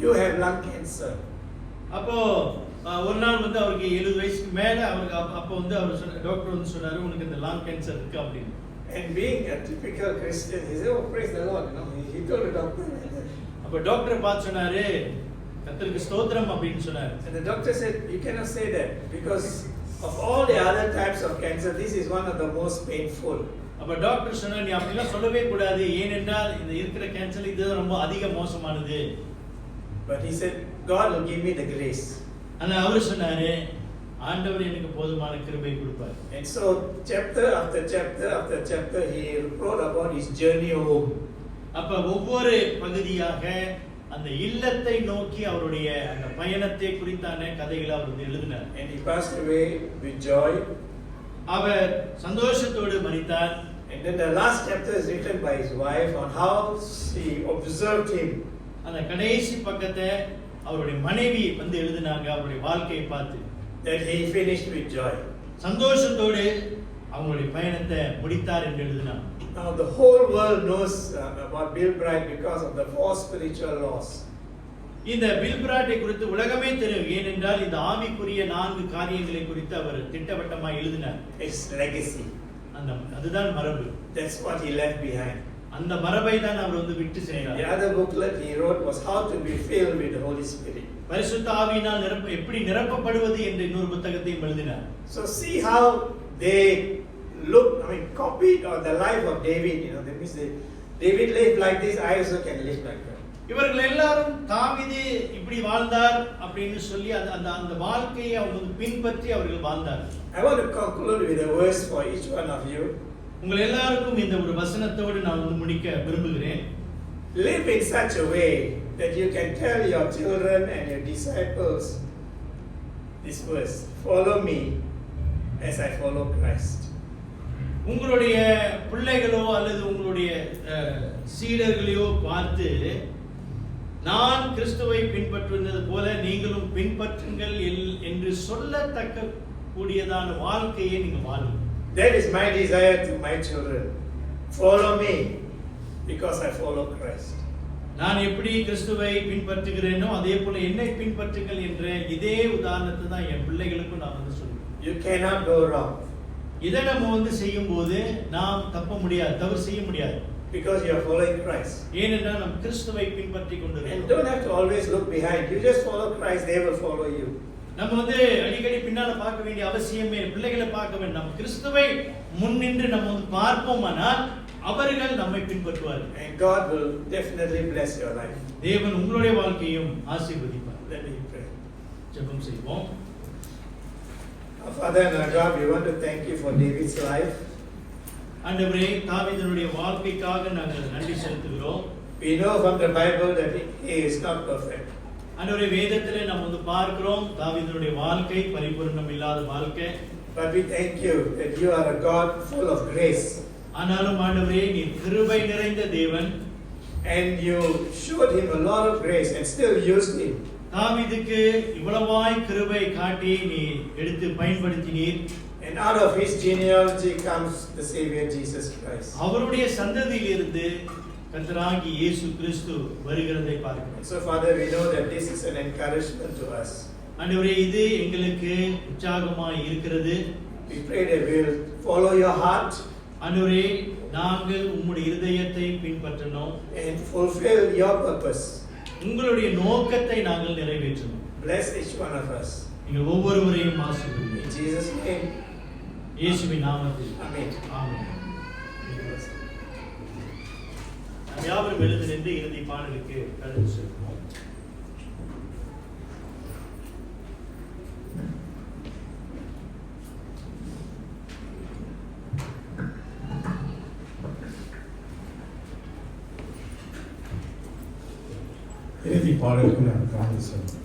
you have lung cancer. அப்போ ஒரு நாள் வந்து அவருக்கு 70 வயசுக்கு மேல அவருக்கு அப்போ வந்து அவர் சொன்ன டாக்டர் வந்து சொன்னாரு, உனக்கு இந்த lung cancer இருக்கு அப்படின்னு. And being a typical Christian, he said, oh, praise the Lord, you know, he told the doctor like that. அப்ப டாக்டர் பார்த்து சொன்னாரு, கர்த்தருக்கு ஸ்தோத்திரம் அப்படின்னு சொன்னாரு. And the doctor said, you cannot say that because of all the other types of cancer, this is one of the most painful. அப்ப doctor சொன்னாரு, நீ அப்படிலாம் சொல்லவே கூடாது, ஏனென்றால் இந்த இருக்கிற கேன்சர் இது ரொம்ப அதிக மோசமானது. But he said, God will give me the grace. ஆனா அவர் சொன்னாரு, ஆண்டவர் எனக்கு போதுமான கிருபை கொடுப்பார். And so chapter after chapter after chapter he wrote about his journey home. அப்ப ஒவ்வொரு பகுதியாக அந்த இல்லத்தை நோக்கி அவருடைய அந்த பயணத்தை குறித்தான கதைகளை அவர் வந்து எழுதினார். And he passed away with joy. அவர் சந்தோஷத்தோடு மரித்தார். And then the last chapter is written by his wife on how she observed him. அந்த கடைசி பக்கத்தை அவருடைய மனைவி வந்து எழுதினாங்க அவருடைய வாழ்க்கையை பார்த்து. That he finished with joy. சந்தோஷத்தோடு அவங்களுடைய பயணத்தை முடித்தார் என்று எழுதினார். Now the whole world knows about Bill Bright because of the 4 spiritual laws. இந்த பில் பிராட்டை குறித்து உலகமே தெரியும், ஏனென்றால் இந்த ஆவிக்குரிய 4 காரியங்களை குறித்து அவர் திட்டவட்டமாக எழுதினார். It's legacy. அதுதான் மரபு. That's what he left behind. அந்த மரபை தான் அவர் வந்து விட்டு And சென்றார். the other booklet he wrote was how to be filled with the Holy Spirit. பரிசுத்த ஆவியினால் எப்படி நிரப்பப்படுவது என்ற இன்னொரு புத்தகத்தையும் எழுதினார். So see how they copied on the life of David. You know, that means David lived like this, I also can live like that. இவர்கள் எல்லாரும் தாவீது இப்படி வாழ்ந்தார் அப்படின்னு சொல்லி அந்த வாழ்க்கையை அவங்க பின்பற்றி அவர்கள் வாழ்ந்தார். I want to conclude with a verse for each one of you. உங்கள் எல்லாருக்கும் இந்த ஒரு வசனத்தோடு நான் வந்து முடிக்க விரும்புகிறேன். Live in such a way that you can tell your children and your disciples this verse, follow me as I follow Christ. உங்களுடைய பிள்ளைகளோ அல்லது உங்களுடைய சீடர்களையோ பார்த்து நான் கிறிஸ்துவை பின்பற்றுவது போல நீங்களும் பின்பற்றுங்கள் என்று சொல்லத்தக்க கூடியதான வாழ்க்கையை நீங்க வாழுங்க. That is my desire to my children. Follow me because I follow Christ. நான் எப்படி கிறிஸ்துவை பின்பற்றுகிறேனோ அதே போல என்னை பின்பற்றுங்கள் என்ற இதே உதாரணத்தை தான் என் பிள்ளைகளுக்கும் நான் வந்து சொல்லுவேன். You cannot go wrong இதை நம்ம வந்து செய்யும் போது நாம் தப்ப முடியாது, தவறு செய்ய முடியாது. because you are following Christ. ஏனென்றால் நாம் கிறிஸ்துவை பின்பற்றி And கொண்டிருக்கிறோம். don't have to always look behind. You just follow Christ, they will follow you. நம்ம வந்து அடிக்கடி பின்னால பார்க்க வேண்டிய அவசியமே, பிள்ளைகளை பார்க்க வேண்டும். நம்ம கிறிஸ்துவை முன்னின்று நம்ம வந்து பார்ப்போமானால் அவர்கள் நம்மை பின்பற்றுவார்கள். And God will definitely bless your life. தேவன் உங்களுடைய வாழ்க்கையும் ஆசீர்வதிப்பார். Let me pray. ஜெபம் செய்வோம். Our Father and our God, we want to thank you for David's life. ஆண்டவரே, தாவீதுடைய வாழ்க்கைக்காக நாங்கள் நன்றி செலுத்துகிறோம். We know from the Bible that he is not perfect. ஆண்டவரே, வேதத்திலே நாம் வந்து பார்க்கிறோம் தாவீதுடைய வாழ்க்கை பரிபூரணம் இல்லாத வாழ்க்கை. But we thank you that you are a God full of grace. ஆனாலும் ஆண்டவரே, நீர் கிருபை நிறைந்த தேவன். And you showed him a lot of grace and still used him. தாவீதுக்கு இவ்வளவாய் கிருபை காட்டி நீ எடுத்து பயன்படுத்தினீர். And out of his genealogy comes the Savior Jesus Christ. அவருடைய சந்ததியிலிருந்து கர்த்தராகிய இயேசு கிறிஸ்து வருகிறதை பார்க்கிறோம். So Father, we know that this is an encouragement to us. ஆண்டவரே, இது எங்களுக்கு உற்சாகமாய் இருக்கிறது. We pray that we will follow your heart ஆண்டவரே, நாங்கள் உம்முடைய இருதயத்தை பின்பற்றணும். and fulfill your purpose. உங்களுடைய நோக்கத்தை நாங்கள் நிறைவேற்றணும். Bless each one of us. நீங்கள் ஒவ்வொருவரையும் ஆசீர்வதிங்க. In Jesus' name. இயேசுவின் நாமத்தில் Amen. ஆமென். நாம் யாவரும் எழுந்து நின்று இறுதி பாடலுக்கு கடந்து செல்வோம். இறுதி பாடலுக்கு நாம் கடந்து செல்வோம்.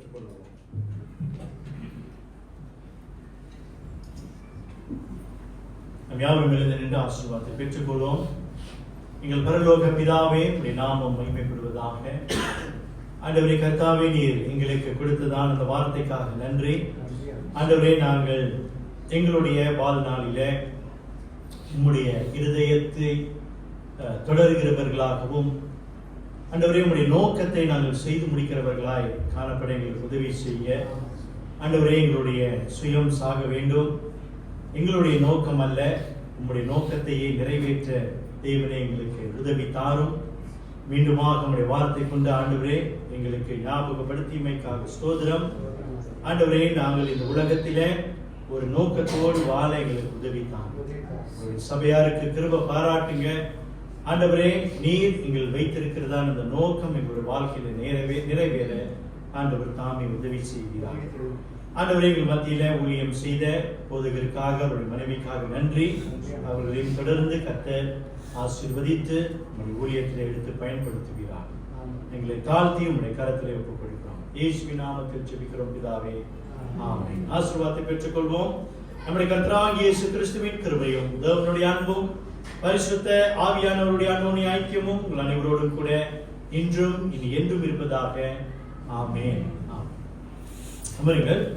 பெற்றுக்கொள்வோம். நம் யாவரும் எழுந்து நின்று ஆசீர்வாதத்தை பெற்றுக்கொள்வோம். எங்கள் பரலோக பிதாவே, உம்முடைய நாமம் மகிமைப்படுவதாக. ஆண்டவரே கர்த்தாவே, நீர் எங்களுக்கு கொடுத்ததான அந்த வார்த்தைக்காக நன்றி. ஆண்டவரே, நாங்கள் எங்களுடைய வாழ்நாளிலே உம்முடைய இருதயத்தை தொடர்கிறவர்களாகவும், ஆண்டவரே உம்முடைய நோக்கத்தை நாங்கள் செய்து முடிக்கிறவர்களாய் காணப்பட எங்களுக்கு உதவி செய்ய. ஆண்டவரே, எங்களுடைய சுயம் சாக வேண்டும், எங்களுடைய நோக்கம் அல்ல, உம்முடைய நோக்கத்தையே நிறைவேற்ற தேவனே எங்களுக்கு உதவி தாரும். மீண்டுமாக உம்முடைய வார்த்தை கொண்டு ஆண்டவரே எங்களுக்கு ஞாபகப்படுத்தியமைக்காக ஸ்தோத்திரம். ஆண்டவரே, நாங்கள் இந்த உலகத்திலே ஒரு நோக்கத்தோடு வாழ எங்களுக்கு உதவி தாரும். சபையாருக்கு கிருபை பாராட்டுங்க. ஆண்டவரே, நீர் எங்கள் வைத்திருக்கிறதான அந்த நோக்கம் எங்களுடைய வாழ்க்கையில நிறைவேற ஆண்டவர் தாமே உதவி செய்கிறார். ஆண்டவரே, எங்கள் மத்தியில ஊழியம் செய்த போதகருக்காக, அவருடைய மனைவிக்காக நன்றி. அவர்களையும் தொடர்ந்து கர்த்தர் ஆசீர்வதித்து உங்களுடைய ஊழியத்திலே எடுத்து பயன்படுத்துகிறார். எங்களை தாழ்த்தி உங்களுடைய கரத்திலே ஒப்புக் கொடுக்கிறோம். இயேசுவின் நாமத்தில் ஜெபிக்கிறோம் பிதாவே, ஆமென். ஆசீர்வாதத்தை பெற்றுக்கொள்வோம். நம்முடைய கர்த்தராகிய இயேசு கிறிஸ்துவின் கிருபையும் தேவனுடைய அன்பும் பரிசுத்த ஆவியானவருடைய அன்பும் ஐக்கியமும் உங்கள் அனைவரோடும் கூட இன்றும் இனி என்றும் இருப்பதாக. ஆமென். அமருங்கள்.